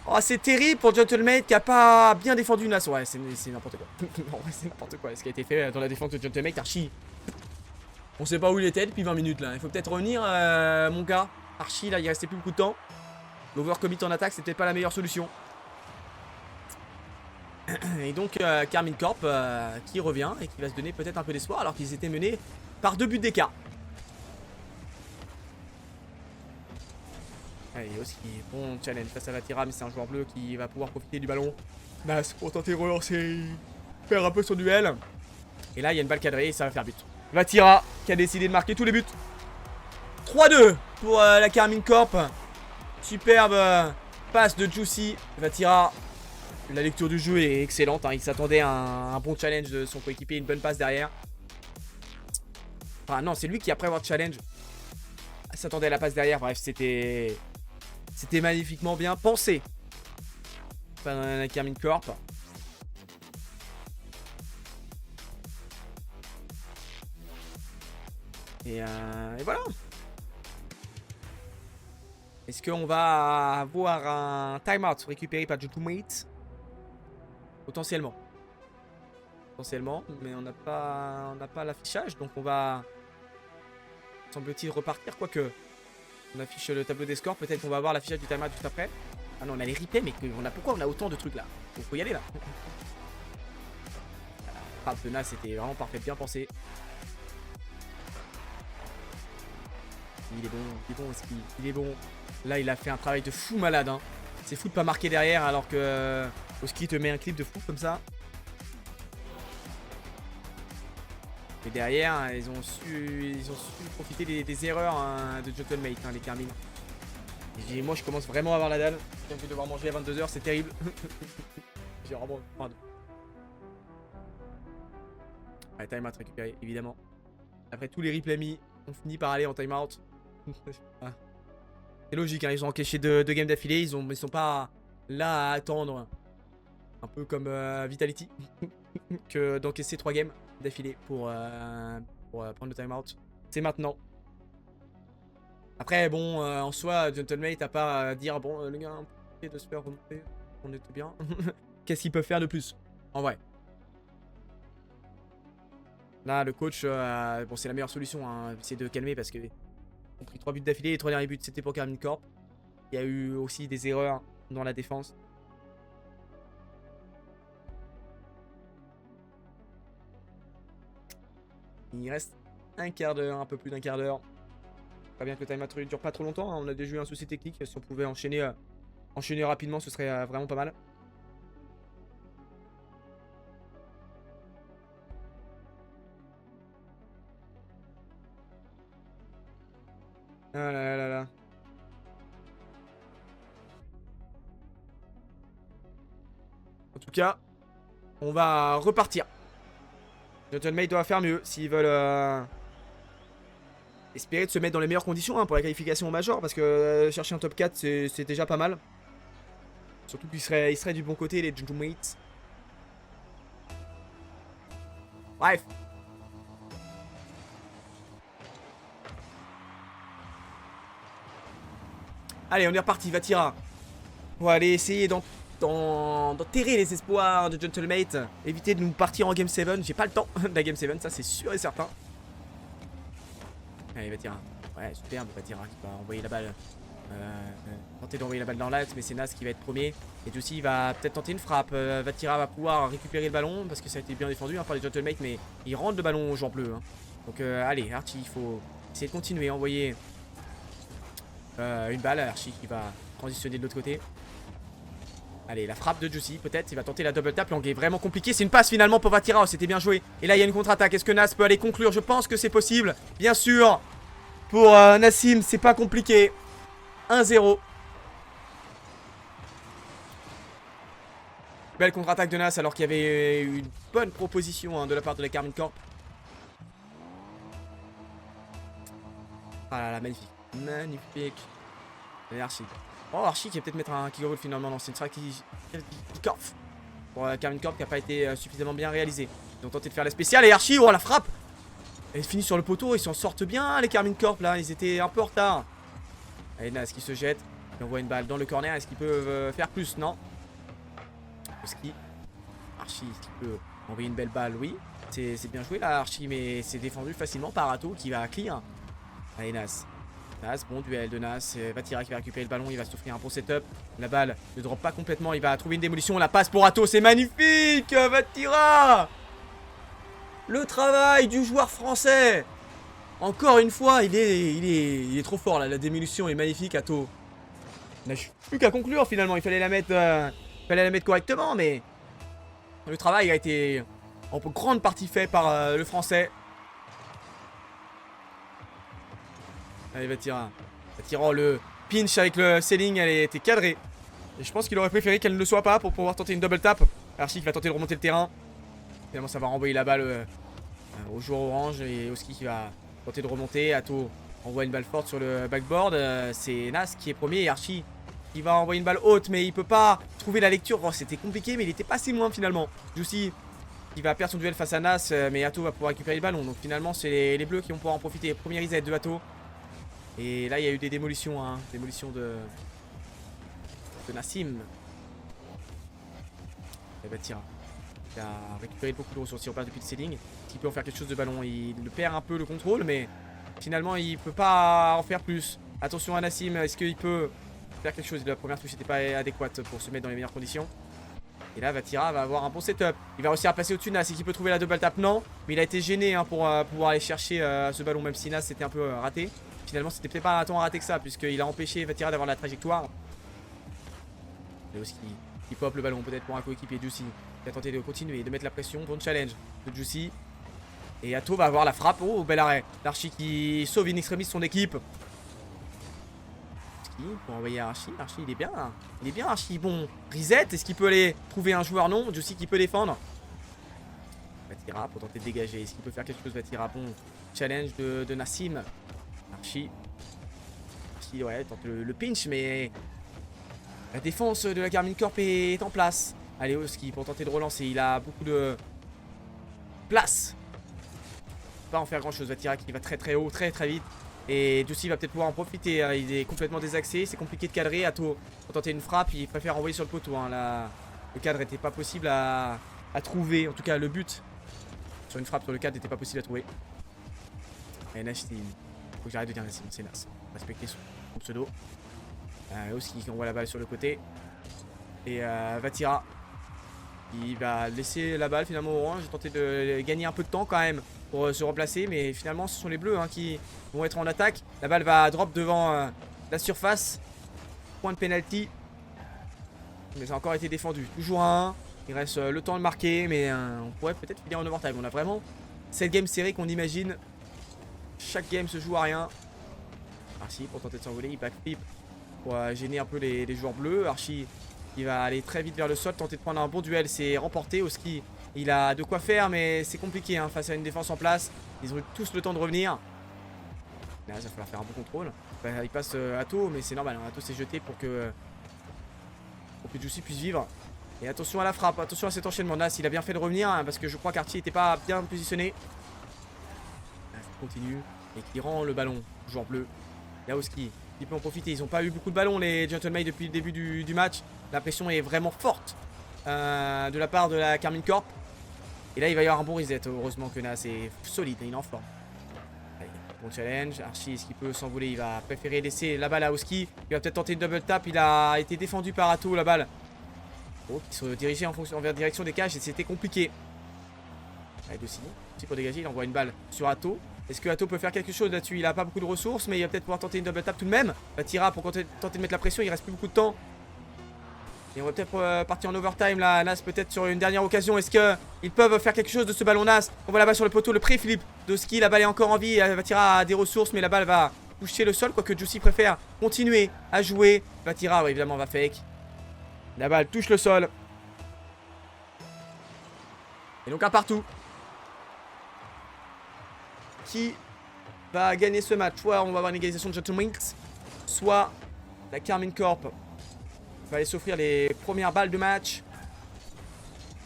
Oh, c'est terrible pour Gentlemate qui a pas bien défendu Nas. Ouais, c'est n'importe quoi. Non, c'est n'importe quoi ce qui a été fait dans la défense de Gentlemate. Archie, on sait pas où il était depuis 20 minutes là. Il faut peut-être revenir, mon gars. Archie, là, il restait plus beaucoup de temps. L'overcommit en attaque, c'est peut-être pas la meilleure solution. Et donc, Carmine Corp qui revient et qui va se donner peut-être un peu d'espoir alors qu'ils étaient menés par 2 buts d'écart. Allez, aussi, bon challenge face à Vatira, mais c'est un joueur bleu qui va pouvoir profiter du ballon. Nas pour tenter de relancer, faire un peu son duel. Et là, il y a une balle cadrée et ça va faire but. Vatira qui a décidé de marquer tous les buts. 3-2 pour la Carmine Corp. Superbe passe de Juicy. Vatira, la lecture du jeu est excellente. Hein. Il s'attendait à un bon challenge de son coéquipier, une bonne passe derrière. Enfin, non, c'est lui qui, après avoir challenge, s'attendait à la passe derrière. Bref, c'était magnifiquement bien pensé par la Carmine Corp. Et voilà. Est-ce qu'on va avoir un timeout récupéré par Gentlemate? Potentiellement. Potentiellement, mais on n'a pas l'affichage, donc on va, semble-t-il, repartir. Quoique, on affiche le tableau des scores, peut-être qu'on va avoir l'affichage du timeout juste après. Ah non, on a les replays, mais pourquoi on a autant de trucs là? Il faut y aller là. La frappe de Nas, c'était vraiment parfait, bien pensé. Il est bon, il est bon. Là, il a fait un travail de fou malade. Hein. C'est fou de pas marquer derrière alors que Oski te met un clip de fou comme ça. Et derrière, ils ont su profiter des erreurs hein, de Gentlemate, hein, les Carmine. Et moi, je commence vraiment à avoir la dalle. Je viens de devoir manger à 22 h, c'est terrible. J'ai vraiment faim. Ouais, timeout récupéré, évidemment. Après tous les replays mis, on finit par aller en timeout. Ah. C'est logique, hein, ils ont encaissé deux games d'affilée, ils sont pas là à attendre, un peu comme Vitality, que d'encaisser 3 games d'affilée pour prendre le timeout. C'est maintenant. Après, bon, en soi, Gentlemate n'a pas à dire, bon, les gars, on de se faire remonter, on était bien. Qu'est-ce qu'ils peuvent faire de plus, en vrai? Là, le coach, bon, c'est la meilleure solution, hein, c'est de calmer parce que on a pris 3 buts d'affilée. Les 3 derniers buts, c'était pour Carmine Corp. Il y a eu aussi des erreurs dans la défense. Il reste un quart d'heure, un peu plus d'un quart d'heure. Pas bien que le timeout ne dure pas trop longtemps. Hein. On a déjà eu un souci technique. Si on pouvait enchaîner rapidement, ce serait vraiment pas mal. Ah là là là. En tout cas, on va repartir. Gentlemate doit faire mieux s'ils veulent espérer de se mettre dans les meilleures conditions hein, pour la qualification au Major. Parce que chercher un top 4, c'est déjà pas mal. Surtout qu'ils seraient du bon côté, les Gentlemate. Bref. Allez, on est reparti, Vatira. On va aller essayer d'enterrer les espoirs de Gentlemate. Éviter de nous partir en Game 7. J'ai pas le temps de la Game 7, ça c'est sûr et certain. Allez, Vatira. Ouais, superbe, Vatira qui va envoyer la balle. Tenter d'envoyer la balle dans l'axe, mais c'est Nas qui va être premier. Et aussi, il va peut-être tenter une frappe. Vatira va pouvoir récupérer le ballon parce que ça a été bien défendu hein, par les Gentlemate, mais il rentre le ballon au joueur bleu. Hein. Donc, allez, Archie, il faut essayer de continuer à envoyer Une balle, Archie qui va transitionner de l'autre côté. Allez, la frappe de Juicy, peut-être. Il va tenter la double tap. L'angle est vraiment compliqué. C'est une passe finalement pour Vatira. Oh, c'était bien joué. Et là, il y a une contre-attaque. Est-ce que Nas peut aller conclure? Je pense que c'est possible. Bien sûr. Pour Nassim, c'est pas compliqué. 1-0. Belle contre-attaque de Nas alors qu'il y avait une bonne proposition hein, de la part de la Karmine Corp. Ah là là, magnifique. Magnifique. Et Archie. Oh, Archie qui va peut-être mettre un kick roll finalement. Non, c'est une strat qui corp. Pour la Karmine Corp qui n'a pas été suffisamment bien réalisée. Ils ont tenté de faire la spéciale et Archie, oh la frappe. Elle finit sur le poteau. Ils s'en sortent bien les Karmine Corp là. Ils étaient un peu en retard. Allez, Nas qui se jette. Il envoie une balle dans le corner. Est-ce qu'ils peuvent faire plus? Non. Ski. Archie qui peut envoyer une belle balle, oui. C'est bien joué là, Archie, mais c'est défendu facilement par Atto qui va clear. Allez, Nas. Nas, bon duel de Nas. Vatira qui va récupérer le ballon, il va s'offrir un bon setup. La balle ne drop pas complètement, il va trouver une démolition. La passe pour Atto, c'est magnifique, Vatira. Le travail du joueur français. Encore une fois, il est trop fort là, la démolition est magnifique, Atto. Il n'a plus qu'à conclure finalement, il fallait la mettre correctement, mais le travail a été en grande partie fait par le français. Allez, Vatira. Vatira, le pinch avec le ceiling, elle était cadrée. Et je pense qu'il aurait préféré qu'elle ne le soit pas pour pouvoir tenter une double tap. Archie qui va tenter de remonter le terrain. Finalement, ça va renvoyer la balle au joueur orange et Oski qui va tenter de remonter. Atto envoie une balle forte sur le backboard. C'est Nas qui est premier et Archie il va envoyer une balle haute, mais il peut pas trouver la lecture. Oh, c'était compliqué, mais il était pas si loin finalement. Juicy, il va perdre son duel face à Nas, mais Atto va pouvoir récupérer le ballon. Donc finalement, c'est les bleus qui vont pouvoir en profiter. Premier reset de Atto. Et là, il y a eu des démolitions, hein. Démolition de Nassim. Et Vatira. Il a récupéré beaucoup de ressources. Il repasse depuis le ceiling. Il peut en faire quelque chose de ballon. Il perd un peu le contrôle, mais finalement, il peut pas en faire plus. Attention à Nassim. Est-ce qu'il peut faire quelque chose? La première touche n'était pas adéquate pour se mettre dans les meilleures conditions. Et là, Vatira va avoir un bon setup. Il va réussir à passer au-dessus de Nas. Est-ce qu'il peut trouver la double tap? Non. Mais il a été gêné hein, pour pouvoir aller chercher ce ballon, même si Nas c'était un peu raté. Finalement, c'était peut-être pas tant raté que ça, puisqu'il a empêché Vatira d'avoir la trajectoire. Et aussi, il pop le ballon, peut-être pour un coéquipier. Juicy qui a tenté de continuer, de mettre la pression. Bon challenge de Juicy. Et Atto va avoir la frappe. Oh, bel arrêt. Archie qui sauve in extremis son équipe. Pour envoyer Archie. Archie, il est bien. Il est bien, Archie. Bon, reset. Est-ce qu'il peut aller trouver un joueur? Non. Juicy qui peut défendre. Vatira pour tenter de dégager. Est-ce qu'il peut faire quelque chose? Vatira, bon challenge de Nassim. Archie, ouais, tente le pinch, mais la défense de la Karmine Corp est en place. Allez, Oski pour tenter de relancer. Il a beaucoup de place. Pas en faire grand chose. Vatira qui va très très haut, très très vite. Et Juicy va peut-être pouvoir en profiter. Il est complètement désaxé. C'est compliqué de cadrer. Atto pour tenter une frappe. Il préfère envoyer sur le poteau. Hein. Le cadre n'était pas possible à trouver. En tout cas, le but sur une frappe sur le cadre n'était pas possible à trouver. Et Nash, faut que j'arrête de dire Nassim, c'est Nas. Respecter son pseudo. Oski qui envoie la balle sur le côté. Et Vatira. Il va laisser la balle finalement au orange. J'ai tenté de gagner un peu de temps quand même pour se remplacer. Mais finalement, ce sont les bleus hein, qui vont être en attaque. La balle va drop devant la surface. Point de penalty. Mais ça a encore été défendu. Toujours un 1. Il reste le temps de marquer. Mais on pourrait peut-être finir en overtime. On a vraiment cette game serrée qu'on imagine. Chaque game se joue à rien. Archie pour tenter de s'envoler, il backflip pour gêner un peu les joueurs bleus. Archie il va aller très vite vers le sol, tenter de prendre un bon duel, c'est remporté. Oski il a de quoi faire mais c'est compliqué hein, face à une défense en place. Ils ont eu tous le temps de revenir. Là il va falloir faire un bon contrôle. Il passe Atto mais c'est normal, hein. Atto s'est jeté pour que Juicy puisse vivre. Et attention à la frappe, attention à cet enchaînement. Nas il a bien fait de revenir hein, parce que je crois qu'Archie n'était pas bien positionné. Continue et qui rend le ballon joueur bleu. Yaoski il peut en profiter. Ils n'ont pas eu beaucoup de ballons les Gentlemen depuis le début du match. La pression est vraiment forte de la part de la Karmine Corp. Et là il va y avoir un bon reset. Heureusement que Nas est solide, il est en forme. Allez, bon challenge. Archie est-ce qu'il peut s'envoler? Il va préférer laisser la balle à Oski. Il va peut-être tenter une double tap. Il a été défendu par Atto la balle. Oh, qui se dirigeait vers direction des cages et c'était compliqué. Allez, aussi pour dégager, il envoie une balle sur Atto. Est-ce que Atto peut faire quelque chose là-dessus? Il a pas beaucoup de ressources, mais il va peut-être pouvoir tenter une double tap tout de même. Vatira pour tenter de mettre la pression, il reste plus beaucoup de temps. Et on va peut-être partir en overtime là. Nas peut-être sur une dernière occasion. Est-ce qu'ils peuvent faire quelque chose de ce ballon Nas? On voit la balle sur le poteau, le pré-Philippe Doski. La balle est encore en vie. Vatira a des ressources, mais la balle va toucher le sol. Quoique Juicy préfère continuer à jouer. Vatira, ouais, évidemment, va fake. La balle touche le sol. Et donc un partout. Qui va gagner ce match? Soit on va avoir une égalisation de Gentleman, soit la Karmine Corp va aller s'offrir les premières balles de match.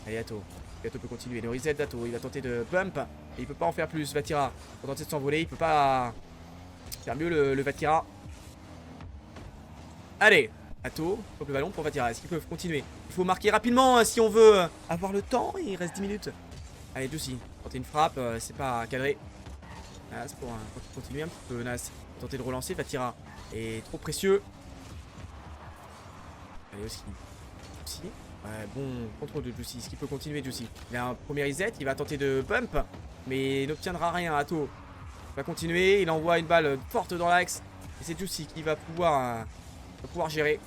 Allez, Atto. Atto peut continuer. Le reset d'Atto. Il va tenter de bump. Et il peut pas en faire plus. Vatira pour tenter de s'envoler. Il peut pas faire mieux le Vatira. Allez. Atto. Hop le ballon pour Vatira. Est-ce qu'ils peuvent continuer? Il faut marquer rapidement si on veut avoir le temps. Il reste 10 minutes. Allez, Juicy. Tenter une frappe. C'est pas cadré. Nas pour continuer un petit peu. Nas tenter de relancer. Vatira est trop précieux. Allez aussi. Ouais, bon contrôle de Juicy. Est-ce qu'il peut continuer Juicy? Il a un premier reset. Il va tenter de bump. Mais il n'obtiendra rien. Atto va continuer. Il envoie une balle forte dans l'axe. Et c'est Juicy qui va pouvoir gérer.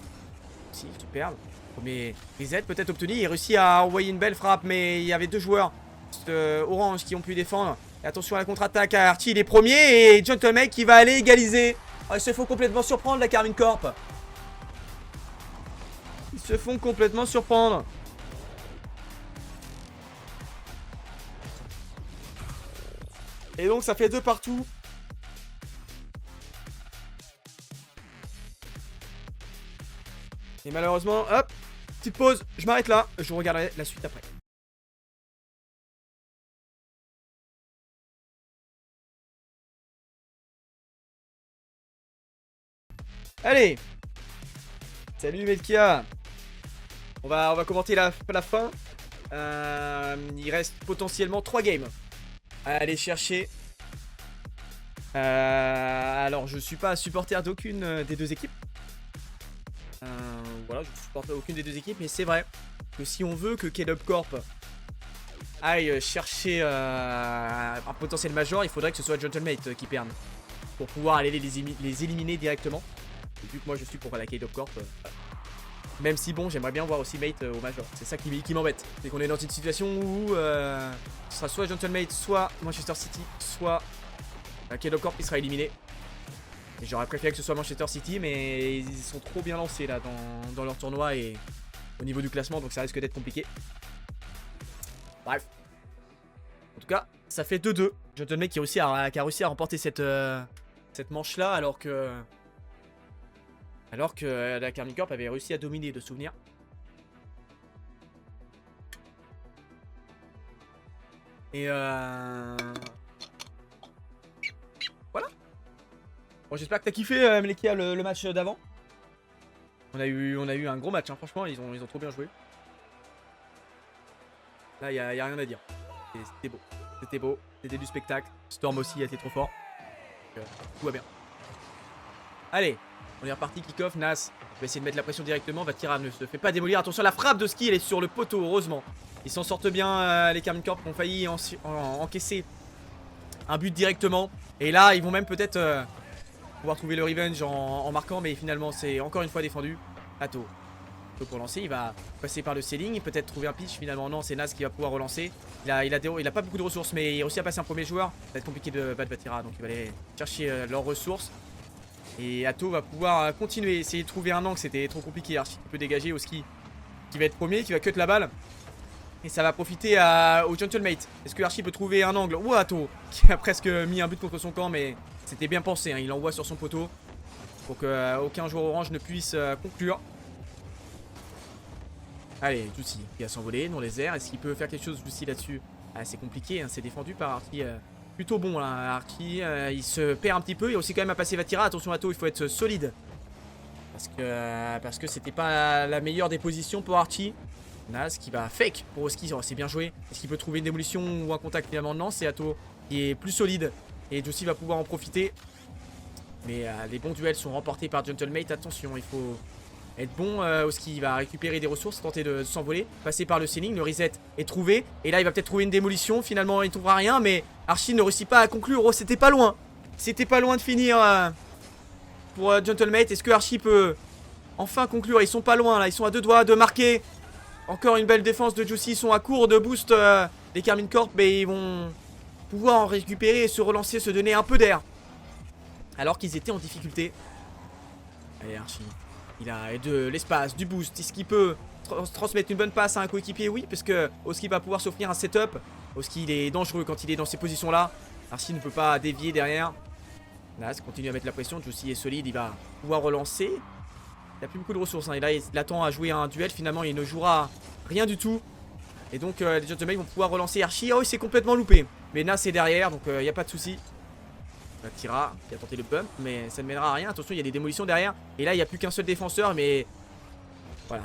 Si, superbe. Premier reset peut-être obtenu. Il réussit à envoyer une belle frappe. Mais il y avait deux joueurs orange qui ont pu défendre. Et attention à la contre-attaque. Archie il est premier. Et Gentleman qui va aller égaliser. Oh, ils se font complètement surprendre la Karmine Corp. Ils se font complètement surprendre. Et donc ça fait 2 partout. Et malheureusement, hop, petite pause, je m'arrête là. Je vous regarderai la suite après. Allez. Salut Melkia. On va commenter la fin. Il reste potentiellement 3 games à aller chercher. Alors je suis pas supporter d'aucune des deux équipes. Voilà, je ne supporte aucune des deux équipes. Mais c'est vrai que si on veut que K-Dub Corp aille chercher un potentiel major, il faudrait que ce soit Gentlemate qui perde. Pour pouvoir aller les éliminer directement. Et vu que moi je suis pour la K-Dub Corp. Même si bon, j'aimerais bien voir aussi Mate au Major. C'est ça qui m'embête. C'est qu'on est dans une situation où ce sera soit Gentlemate, soit Manchester City, soit K-Dub Corp qui sera éliminé. Et j'aurais préféré que ce soit Manchester City, mais ils sont trop bien lancés là dans leur tournoi et au niveau du classement, donc ça risque d'être compliqué. Bref. En tout cas, ça fait 2-2. Gentleman qui a réussi à remporter cette manche là alors que la Karmine Corp avait réussi à dominer de souvenir. Et voilà. Bon, j'espère que t'as kiffé Melekia le match d'avant. On a eu un gros match, hein. Franchement, ils ont trop bien joué. Là, y a rien à dire. C'était beau. C'était beau. C'était du spectacle. Storm aussi a été trop fort. Donc, tout va bien. Allez. On est reparti, kick-off, Nas va essayer de mettre la pression directement, Vatira ne se fait pas démolir. Attention, la frappe de ski, elle est sur le poteau, heureusement. Ils s'en sortent bien, les Karmine Corp qui ont failli encaisser un but directement. Et là, ils vont même peut-être pouvoir trouver le revenge en marquant, mais finalement, c'est encore une fois défendu. Atto pour lancer, il va passer par le ceiling, peut-être trouver un pitch, finalement non, c'est Nas qui va pouvoir relancer. Il a pas beaucoup de ressources, mais il a réussi à passer un premier joueur. Ça va être compliqué de battre Vatira, donc il va aller chercher leurs ressources. Et Atto va pouvoir continuer, essayer de trouver un angle, c'était trop compliqué. Archie peut dégager au ski qui va être premier, qui va cut la balle. Et ça va profiter au Gentlemate. Est-ce que Archie peut trouver un angle? Ou Atto qui a presque mis un but contre son camp, mais c'était bien pensé, hein. Il l'envoie sur son poteau pour qu'aucun joueur orange ne puisse conclure. Allez, Juicy qui va s'envoler dans les airs. Est-ce qu'il peut faire quelque chose Juicy là-dessus? C'est compliqué, hein. C'est défendu par Archie. Plutôt bon là, Archie, il se perd un petit peu, il a aussi quand même à passer Vatira, attention Atto, il faut être solide. Parce que c'était pas la meilleure des positions pour Archie. Nas qui va fake pour Oski, oh, c'est bien joué. Est-ce qu'il peut trouver une démolition ou un contact? Finalement non, c'est Atto qui est plus solide. Et Juicy va pouvoir en profiter. Mais les bons duels sont remportés par Gentlemate, attention, il faut être bon. Oski va récupérer des ressources, tenter de s'envoler, passer par le ceiling, le reset est trouvé. Et là il va peut-être trouver une démolition, finalement il ne trouvera rien, mais Archie ne réussit pas à conclure. Oh, c'était pas loin. C'était pas loin de finir pour Gentlemate. Est-ce que Archie peut enfin conclure? Ils sont pas loin là, ils sont à 2 doigts de marquer. Encore une belle défense de Juicy, ils sont à court de boost les Karmine Corp, mais ils vont pouvoir en récupérer et se relancer, se donner un peu d'air. Alors qu'ils étaient en difficulté. Allez Archie, il a de l'espace, du boost. Est-ce qu'il peut transmettre une bonne passe à un coéquipier? Oui, parce que Oski va pouvoir s'offrir un setup. Oski il est dangereux quand il est dans ces positions là. Archie ne peut pas dévier derrière. Nas continue à mettre la pression, Juicy est solide, il va pouvoir relancer. Il a plus beaucoup de ressources, hein. Et là il attend à jouer un duel, finalement il ne jouera rien du tout. Et donc les Gentlemen vont pouvoir relancer Archie. Oh, il s'est complètement loupé. Mais Nas est derrière, donc il n'y a pas de souci. Tira qui a tenté le bump, mais ça ne mènera à rien. Attention, il y a des démolitions derrière. Et là, il n'y a plus qu'un seul défenseur, mais voilà,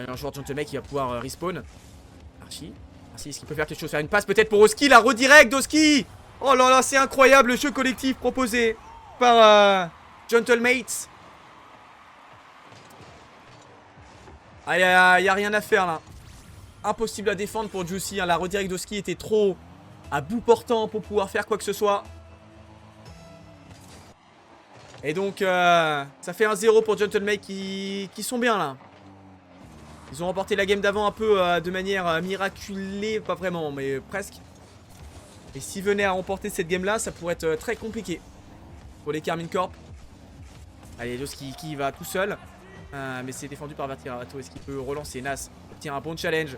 un joueur de Gentleman qui va pouvoir respawn. Archie, est-ce qu'il peut faire quelque chose? Faire une passe peut-être pour Oski, la redirect d'Oski. Oh là là, c'est incroyable le jeu collectif proposé par Gentlemates. Ah, il n'y a rien à faire là. Impossible à défendre pour Juicy, hein. La redirect d'Oski était trop à bout portant pour pouvoir faire quoi que ce soit. Et donc ça fait 1-0 pour Gentleman qui sont bien là. Ils ont remporté la game d'avant un peu de manière miraculée, pas vraiment mais presque. Et s'ils venaient à remporter cette game là, ça pourrait être très compliqué pour les Karmine Corp. Allez, Doski qui va tout seul, mais c'est défendu par Vatirato. Est-ce qu'il peut relancer? Nas obtient un bon challenge.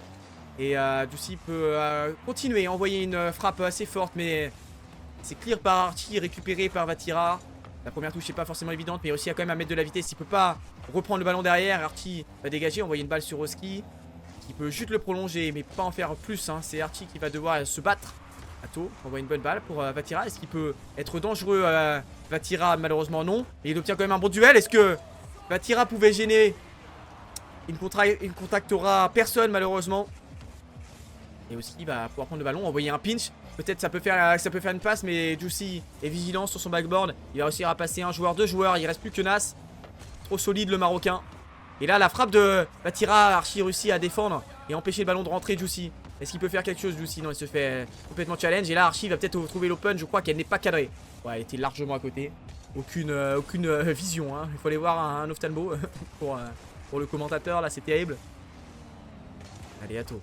Et Juicy peut continuer, envoyer une frappe assez forte, mais c'est clear par Archie, récupéré par Vatira. La première touche n'est pas forcément évidente, mais aussi à quand même à mettre de la vitesse. Il peut pas reprendre le ballon derrière. Archie va dégager, envoyer une balle sur Oski, qui peut juste le prolonger, mais pas en faire plus, hein. C'est Archie qui va devoir se battre. Ato envoie une bonne balle pour Vatira. Est-ce qu'il peut être dangereux? Vatira, malheureusement non. Et il obtient quand même un bon duel. Est-ce que Vatira pouvait gêner? Il ne contactera personne, malheureusement. Et Oski va pouvoir prendre le ballon, envoyer un pinch. Peut-être ça peut faire une passe, mais Juicy est vigilant sur son backboard. Il va réussir à passer un joueur, deux joueurs. Il reste plus que Nas. Trop solide le Marocain. Et là, la frappe de Vatira, Archie réussit à défendre et empêcher le ballon de rentrer. Juicy, est-ce qu'il peut faire quelque chose? Juicy, non, il se fait complètement challenge. Et là, Archie va peut-être trouver l'open. Je crois qu'elle n'est pas cadrée. Ouais, elle était largement à côté. Aucune vision, hein. Il faut aller voir un ophtalmo pour le commentateur. Là, c'est terrible. Allez, Ato.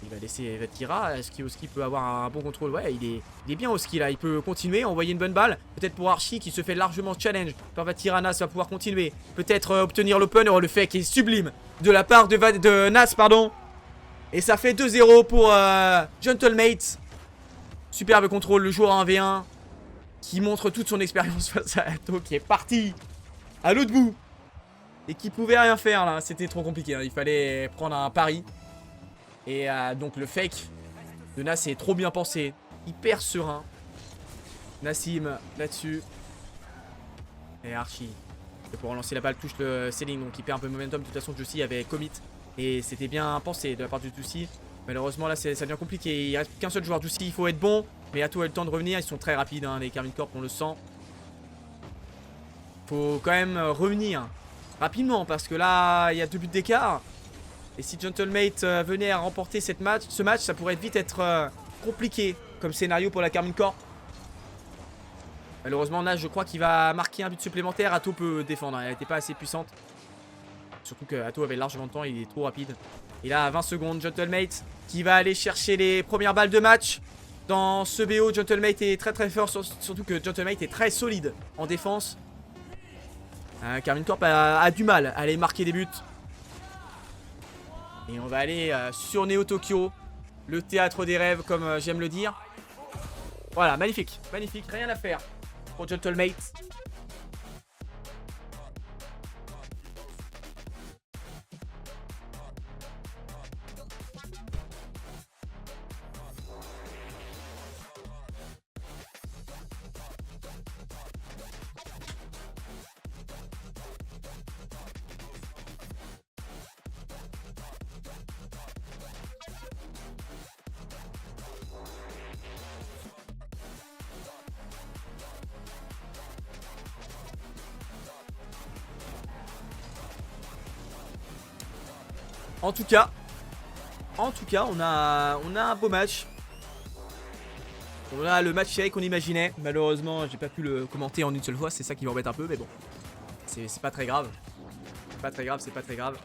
Il va laisser Vatira. Est-ce qu'Oski peut avoir un bon contrôle? Ouais, il est bien Oski là. Il peut continuer, envoyer une bonne balle. Peut-être pour Archie qui se fait largement challenge par Vatira. Nas va pouvoir continuer. Peut-être obtenir l'open. Oh, le fait qui est sublime de la part de Nas, pardon. Et ça fait 2-0 pour Gentlemates. Superbe contrôle. Le joueur 1v1 qui montre toute son expérience face à Ato qui est parti à l'autre bout et qui pouvait rien faire là. C'était trop compliqué, hein. Il fallait prendre un pari. Et donc le fake de Nas est trop bien pensé. Hyper serein. Nassim là-dessus. Et Archie. Pour relancer la balle, touche le ceiling. Donc il perd un peu de momentum. De toute façon, Juicy avait commit. Et c'était bien pensé de la part du Juicy. Malheureusement, là, ça devient compliqué. Il reste qu'un seul joueur. Juicy, il faut être bon. Mais Ato a le temps de revenir. Ils sont très rapides, hein, les Karmine Corp, on le sent. Faut quand même revenir rapidement. Parce que là, il y a 2 buts d'écart. Et si Gentlemate venait à remporter ce match, ça pourrait vite être compliqué comme scénario pour la Karmine Corp. Malheureusement, Nas, je crois qu'il va marquer un but supplémentaire. Ato peut défendre, elle n'était pas assez puissante. Surtout que Ato avait largement de temps, il est trop rapide. Et là, à 20 secondes, Gentlemate qui va aller chercher les premières balles de match. Dans ce BO, Gentlemate est très très fort, surtout que Gentlemate est très solide en défense. Karmine Corp a du mal à aller marquer des buts. Et on va aller sur Neo Tokyo, le théâtre des rêves comme j'aime le dire. Voilà, magnifique, magnifique, rien à faire pour Gentlemate. En tout cas, on a un beau match. On a le match serré qu'on imaginait. Malheureusement, j'ai pas pu le commenter en une seule fois. C'est ça qui m'embête un peu, mais bon. C'est pas très grave. C'est pas très grave, c'est pas très grave.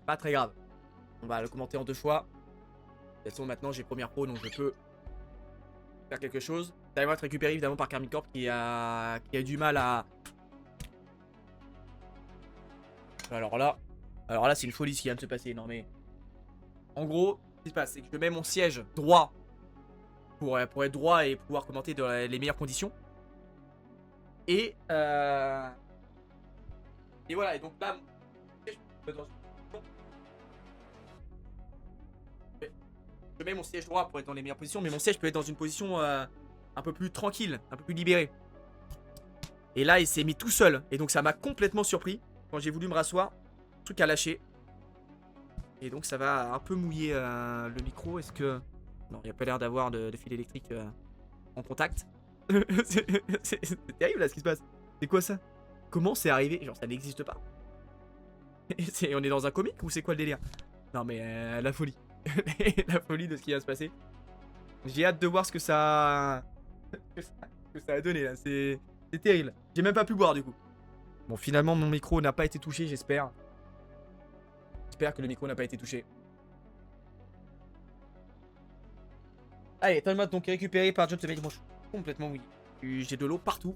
Pas très grave. On va le commenter en 2 fois. De toute façon, maintenant j'ai première pro, donc je peux faire quelque chose. Ça va être récupéré évidemment par Karmine Corp qui a du mal à... Alors là, c'est une folie ce qui vient de se passer. Non mais... En gros, ce qui se passe, c'est que je mets mon siège droit pour être droit et pouvoir commenter dans les meilleures conditions. Et voilà, et donc là, je mets mon siège droit pour être dans les meilleures positions, mais mon siège peut être dans une position un peu plus tranquille, un peu plus libérée. Et là, il s'est mis tout seul, et donc ça m'a complètement surpris. Quand j'ai voulu me rasseoir, le truc a lâché. Et donc ça va un peu mouiller le micro. Est-ce que... Non, il n'y a pas l'air d'avoir de fil électrique en contact. C'est terrible là ce qui se passe. C'est quoi ça? Comment c'est arrivé? Genre ça n'existe pas. On est dans un comic ou c'est quoi le délire? Non mais la folie. La folie de ce qui va se passer. J'ai hâte de voir ce que ça... que ça a donné là. C'est terrible. J'ai même pas pu boire du coup. Bon, finalement mon micro n'a pas été touché, j'espère. J'espère que le micro n'a pas été touché. Allez, timeout donc récupéré par John Temate. Bon, je suis complètement oui. J'ai de l'eau partout.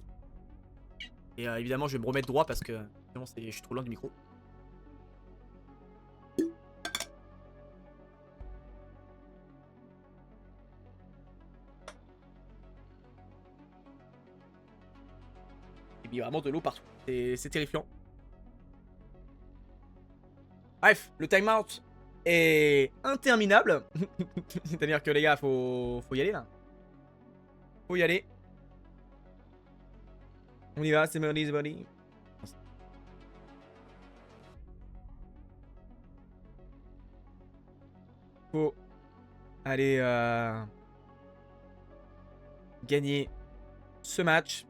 Et évidemment, je vais me remettre droit parce que sinon, je suis trop loin du micro. Et bien, vraiment de l'eau partout. C'est terrifiant. Bref, le timeout est interminable. C'est-à-dire que les gars, faut y aller là. Faut y aller. On y va, c'est money. Faut aller gagner ce match.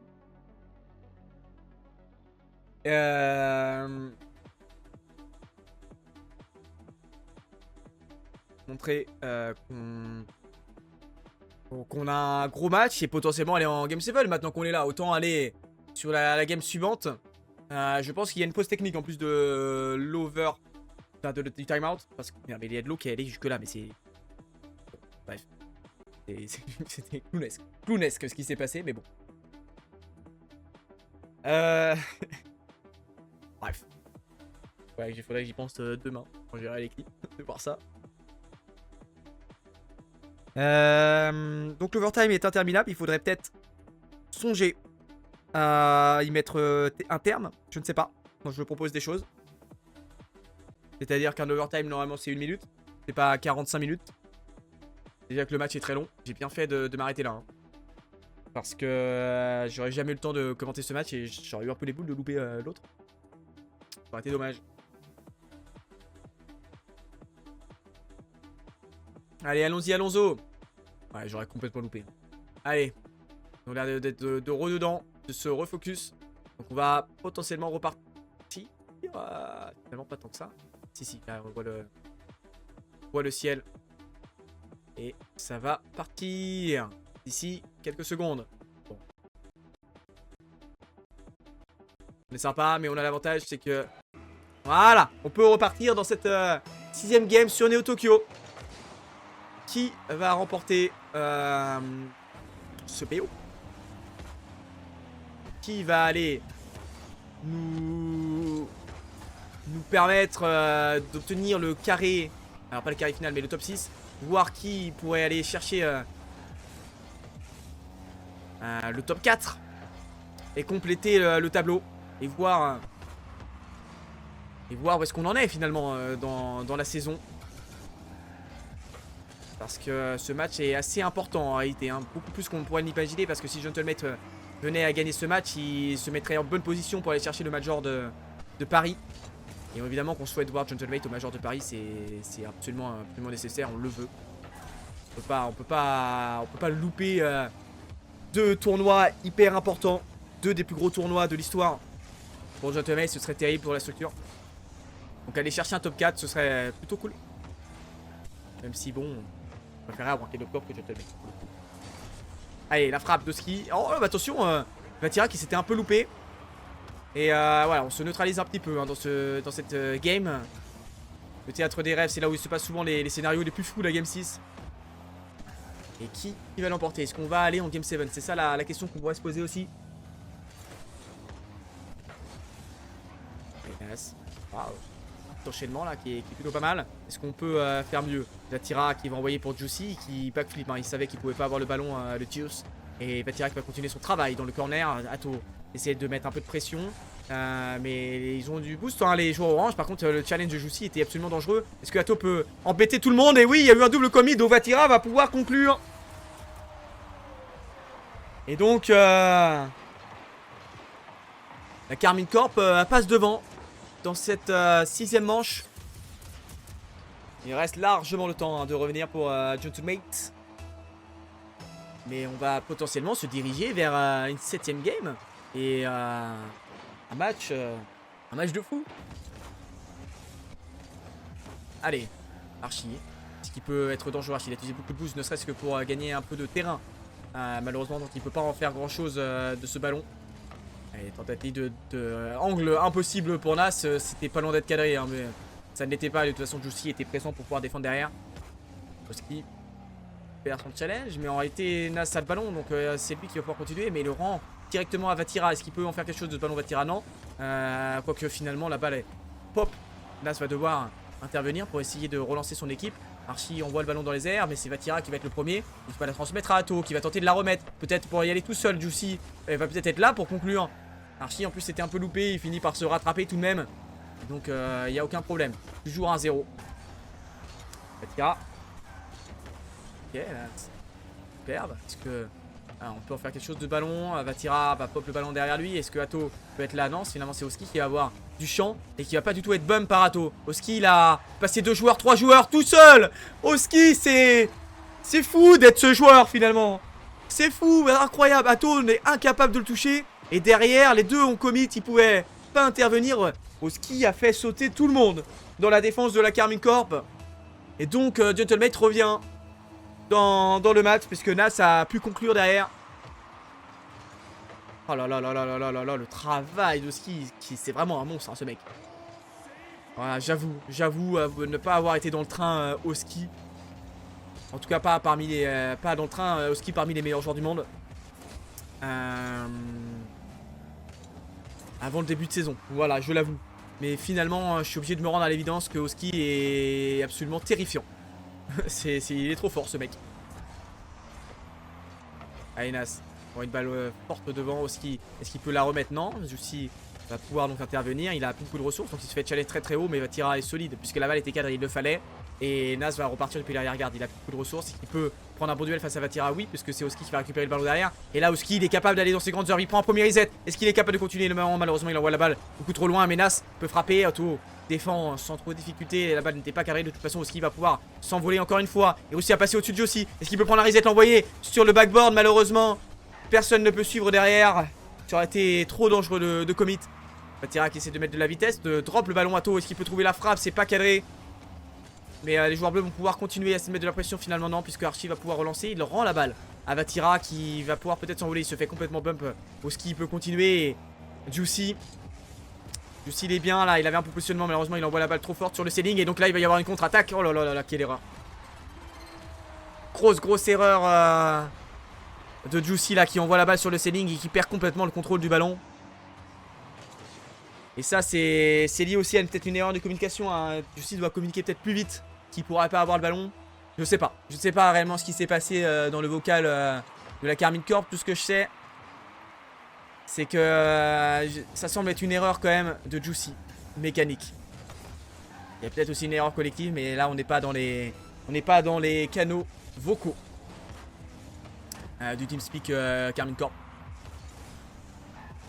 Montrer qu'on a un gros match et potentiellement aller en Game 7 maintenant qu'on est là. Autant aller sur la game suivante. Je pense qu'il y a une pause technique en plus de l'over, enfin du timeout. Parce qu'il y a de l'eau qui est allée jusque là, mais c'est... Bref. C'était clownesque ce qui s'est passé, mais bon. Bref. Ouais, il faudrait que j'y pense demain quand j'irai à l'équipe de voir ça. Donc l'overtime est interminable. Il faudrait peut-être songer à y mettre un terme. Je ne sais pas. Donc je propose des choses. C'est-à-dire qu'un overtime normalement c'est 1 minute. C'est pas 45 minutes. Déjà que le match est très long. J'ai bien fait de m'arrêter là. Hein. Parce que j'aurais jamais eu le temps de commenter ce match et j'aurais eu un peu les boules de louper l'autre. Ça aurait été dommage. Allez, allons-y, allons-y. Ouais, j'aurais complètement loupé. Allez. On a l'air d'être de rededans, de se refocus. Donc on va potentiellement repartir. Finalement pas tant que ça. Si, là, on voit le ciel. Et ça va partir. D'ici quelques secondes. Bon. On est sympa, mais on a l'avantage, c'est que... Voilà, on peut repartir dans cette 6ème game sur Neo Tokyo. Qui va remporter ce PO? Qui va aller nous permettre d'obtenir le carré, alors pas le carré final mais le top 6, voir qui pourrait aller chercher le top 4 et compléter le tableau et voir où est-ce qu'on en est finalement dans la saison. Parce que ce match est assez important en réalité, hein. Beaucoup plus qu'on pourrait l'imaginer. Parce que si Gentleman venait à gagner ce match, il se mettrait en bonne position pour aller chercher le Major de Paris. Et évidemment qu'on souhaite voir Gentleman au Major de Paris, c'est absolument nécessaire, on le veut. On peut pas le louper. 2 tournois hyper importants, 2 des plus gros tournois de l'histoire Pour Gentleman, ce serait terrible pour la structure. Donc aller chercher un top 4, ce serait plutôt cool. Même si bon, on préférerait avoir Kedop Corp que Gentleman. Allez, la frappe de ski. Oh, bah attention, Vatira qui s'était un peu loupé. Et voilà, on se neutralise un petit peu hein, dans cette game. Le théâtre des rêves, c'est là où il se passe souvent les scénarios les plus fous de la Game 6. Et qui va l'emporter? Est-ce qu'on va aller en Game 7? C'est ça la question qu'on pourrait se poser aussi. Wow. Cet enchaînement là qui est plutôt pas mal. Est-ce qu'on peut faire mieux? Vatira qui va envoyer pour Juicy qui backflip. Hein. Il savait qu'il pouvait pas avoir le ballon, le Tius. Et Vatira qui va continuer son travail dans le corner. Atto essayer de mettre un peu de pression. Mais ils ont du boost hein, les joueurs orange. Par contre le challenge de Juicy était absolument dangereux. Est-ce que Atto peut embêter tout le monde? Et oui, il y a eu un double commit. Donc Vatira va pouvoir conclure. Et donc la Karmine Corp passe devant dans cette 6ème manche. Il reste largement le temps hein, de revenir pour Gentlemate. Mais on va potentiellement se diriger vers une 7ème game. Et un match de fou. Allez, Archie. Ce qui peut être dangereux. Archie, il a utilisé beaucoup de boost, ne serait-ce que pour gagner un peu de terrain. Malheureusement, donc il peut pas en faire grand chose de ce ballon. Allez, tentative de angle impossible pour Nas. C'était pas loin d'être cadré, hein, mais ça ne l'était pas. De toute façon, Juicy était présent pour pouvoir défendre derrière. Oski perd son challenge, mais en réalité, Nas a le ballon, donc c'est lui qui va pouvoir continuer. Mais il le rend directement à Vatira. Est-ce qu'il peut en faire quelque chose de ce ballon Vatira? Non. Quoique finalement, la balle est pop. Nas va devoir intervenir pour essayer de relancer son équipe. Archie envoie le ballon dans les airs, mais c'est Vatira qui va être le premier. Il va la transmettre à Atto, qui va tenter de la remettre. Peut-être pour y aller tout seul, Juicy va peut-être être là pour conclure. Archie en plus c'était un peu loupé, il finit par se rattraper tout de même. Donc il n'y a aucun problème. Toujours 1-0. Vatira. Ok, là, perdre. Est-ce que on peut en faire quelque chose de ballon? Vatira va pop le ballon derrière lui. Est-ce que Atto peut être là? Non, finalement c'est Oski qui va avoir du champ et qui va pas du tout être bump par Atto. Oski il a passé 2 joueurs, 3 joueurs tout seul. Oski c'est fou d'être ce joueur finalement. C'est fou, incroyable. Atto est incapable de le toucher. Et derrière les deux ont commit, ils pouvaient pas intervenir. Oski a fait sauter tout le monde dans la défense de la Karmine Corp. Et donc Gentlemate revient dans le match puisque Nas a pu conclure derrière. Oh là là là là là là là là, le travail d'Oski, c'est vraiment un monstre hein, ce mec. Voilà, j'avoue ne pas avoir été dans le train Oski. En tout cas pas parmi les pas dans le train Oski parmi les meilleurs joueurs du monde. Avant le début de saison, voilà, je l'avoue. Mais finalement, je suis obligé de me rendre à l'évidence que Oski est absolument terrifiant. Il est trop fort ce mec. Allez Nas, une balle forte devant Oski. Est-ce qu'il peut la remettre? Non. Juicy va pouvoir donc intervenir. Il a beaucoup de ressources, donc il se fait challenge très très haut. Mais Vatira est solide puisque la balle était cadrée, il le fallait. Et Nas va repartir depuis l'arrière-garde. Il a beaucoup de ressources. Il peut prendre un bon duel face à Vatira, oui, puisque c'est Oski qui va récupérer le ballon derrière. Et là, Oski, il est capable d'aller dans ses grandes heures. Il prend un premier reset. Est-ce qu'il est capable de continuer le moment? Malheureusement, il envoie la balle beaucoup trop loin. Mais Nas peut frapper. Atto défend sans trop de difficulté. La balle n'était pas carrée. De toute façon, Oski va pouvoir s'envoler encore une fois. Et aussi à passer au-dessus de Josie. Est-ce qu'il peut prendre un reset, l'envoyer sur le backboard? Malheureusement, personne ne peut suivre derrière. Ça aurait été trop dangereux de commit. Vatira qui essaie de mettre de la vitesse, de drop le ballon à Atto. Est-ce qu'il peut trouver la frappe? C'est pas cadré. Mais les joueurs bleus vont pouvoir continuer à se mettre de la pression finalement non, puisque Archie va pouvoir relancer. Il rend la balle à Vatira qui va pouvoir peut-être s'envoler. Il se fait complètement bump. Oski il peut continuer. Juicy il est bien là, il avait un peu positionnement. Malheureusement il envoie la balle trop forte sur le ceiling. Et donc là il va y avoir une contre-attaque. Oh là là là là, quelle erreur. Grosse erreur de Juicy là qui envoie la balle sur le ceiling et qui perd complètement le contrôle du ballon. Et ça c'est lié aussi à peut-être une erreur de communication hein. Juicy doit communiquer peut-être plus vite qu'il pourrait pas avoir le ballon. Je sais pas réellement ce qui s'est passé dans le vocal de la Karmine Corp. Tout ce que je sais c'est que ça semble être une erreur quand même de Juicy mécanique. Il y a peut-être aussi une erreur collective, mais là on n'est pas dans les canaux vocaux du TeamSpeak Karmine Corp.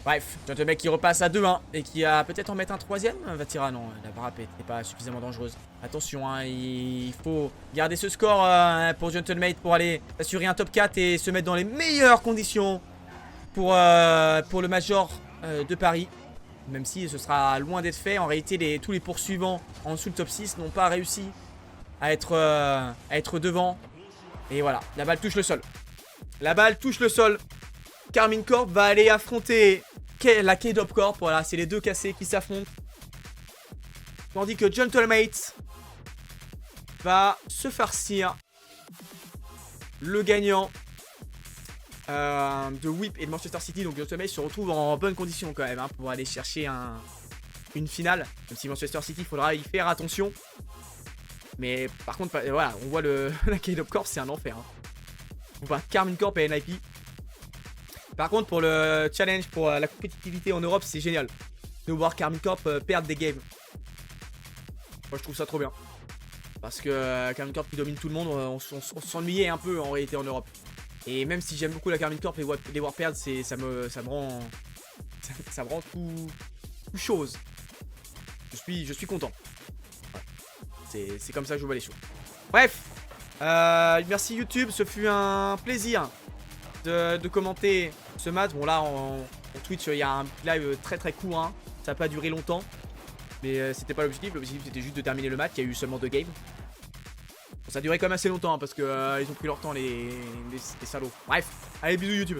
Bref, Gentleman qui repasse à 2-1 et qui a peut-être en mettre un troisième. Vatira, non, la frappe n'est pas suffisamment dangereuse. Attention, hein, il faut garder ce score pour Gentleman pour aller assurer un top 4 et se mettre dans les meilleures conditions pour le Major de Paris. Même si ce sera loin d'être fait. En réalité, tous les poursuivants en dessous le top 6 n'ont pas réussi à être devant. Et voilà, la balle touche le sol. La balle touche le sol. Karmine Corp va aller affronter la K-Dop Corp. Voilà, c'est les deux cassés qui s'affrontent. Tandis que Gentlemate va se farcir le gagnant de Whip et de Manchester City. Donc Gentlemate se retrouve en bonne condition quand même hein, pour aller chercher une finale. Même si Manchester City, il faudra y faire attention. Mais par contre, voilà, on voit la K-Dop Corp, c'est un enfer. Hein. On voit Karmine Corp et NIP. Par contre, pour le challenge, pour la compétitivité en Europe, c'est génial de voir Karmine Corp perdre des games. Moi, je trouve ça trop bien. Parce que Karmine Corp qui domine tout le monde, on s'ennuyait un peu en réalité en Europe. Et même si j'aime beaucoup la Karmine Corp, les voir perdre, ça me rend tout chose. Je suis content. C'est comme ça que je vois les choses. Bref, merci YouTube, ce fut un plaisir de commenter ce match. Bon là, en Twitch, il y a un live très très court, hein. Ça n'a pas duré longtemps. Mais c'était pas l'objectif, c'était juste de terminer le match, il y a eu seulement 2 games. Bon, ça a duré quand même assez longtemps, hein, parce que ils ont pris leur temps les salauds. Bref, allez bisous YouTube.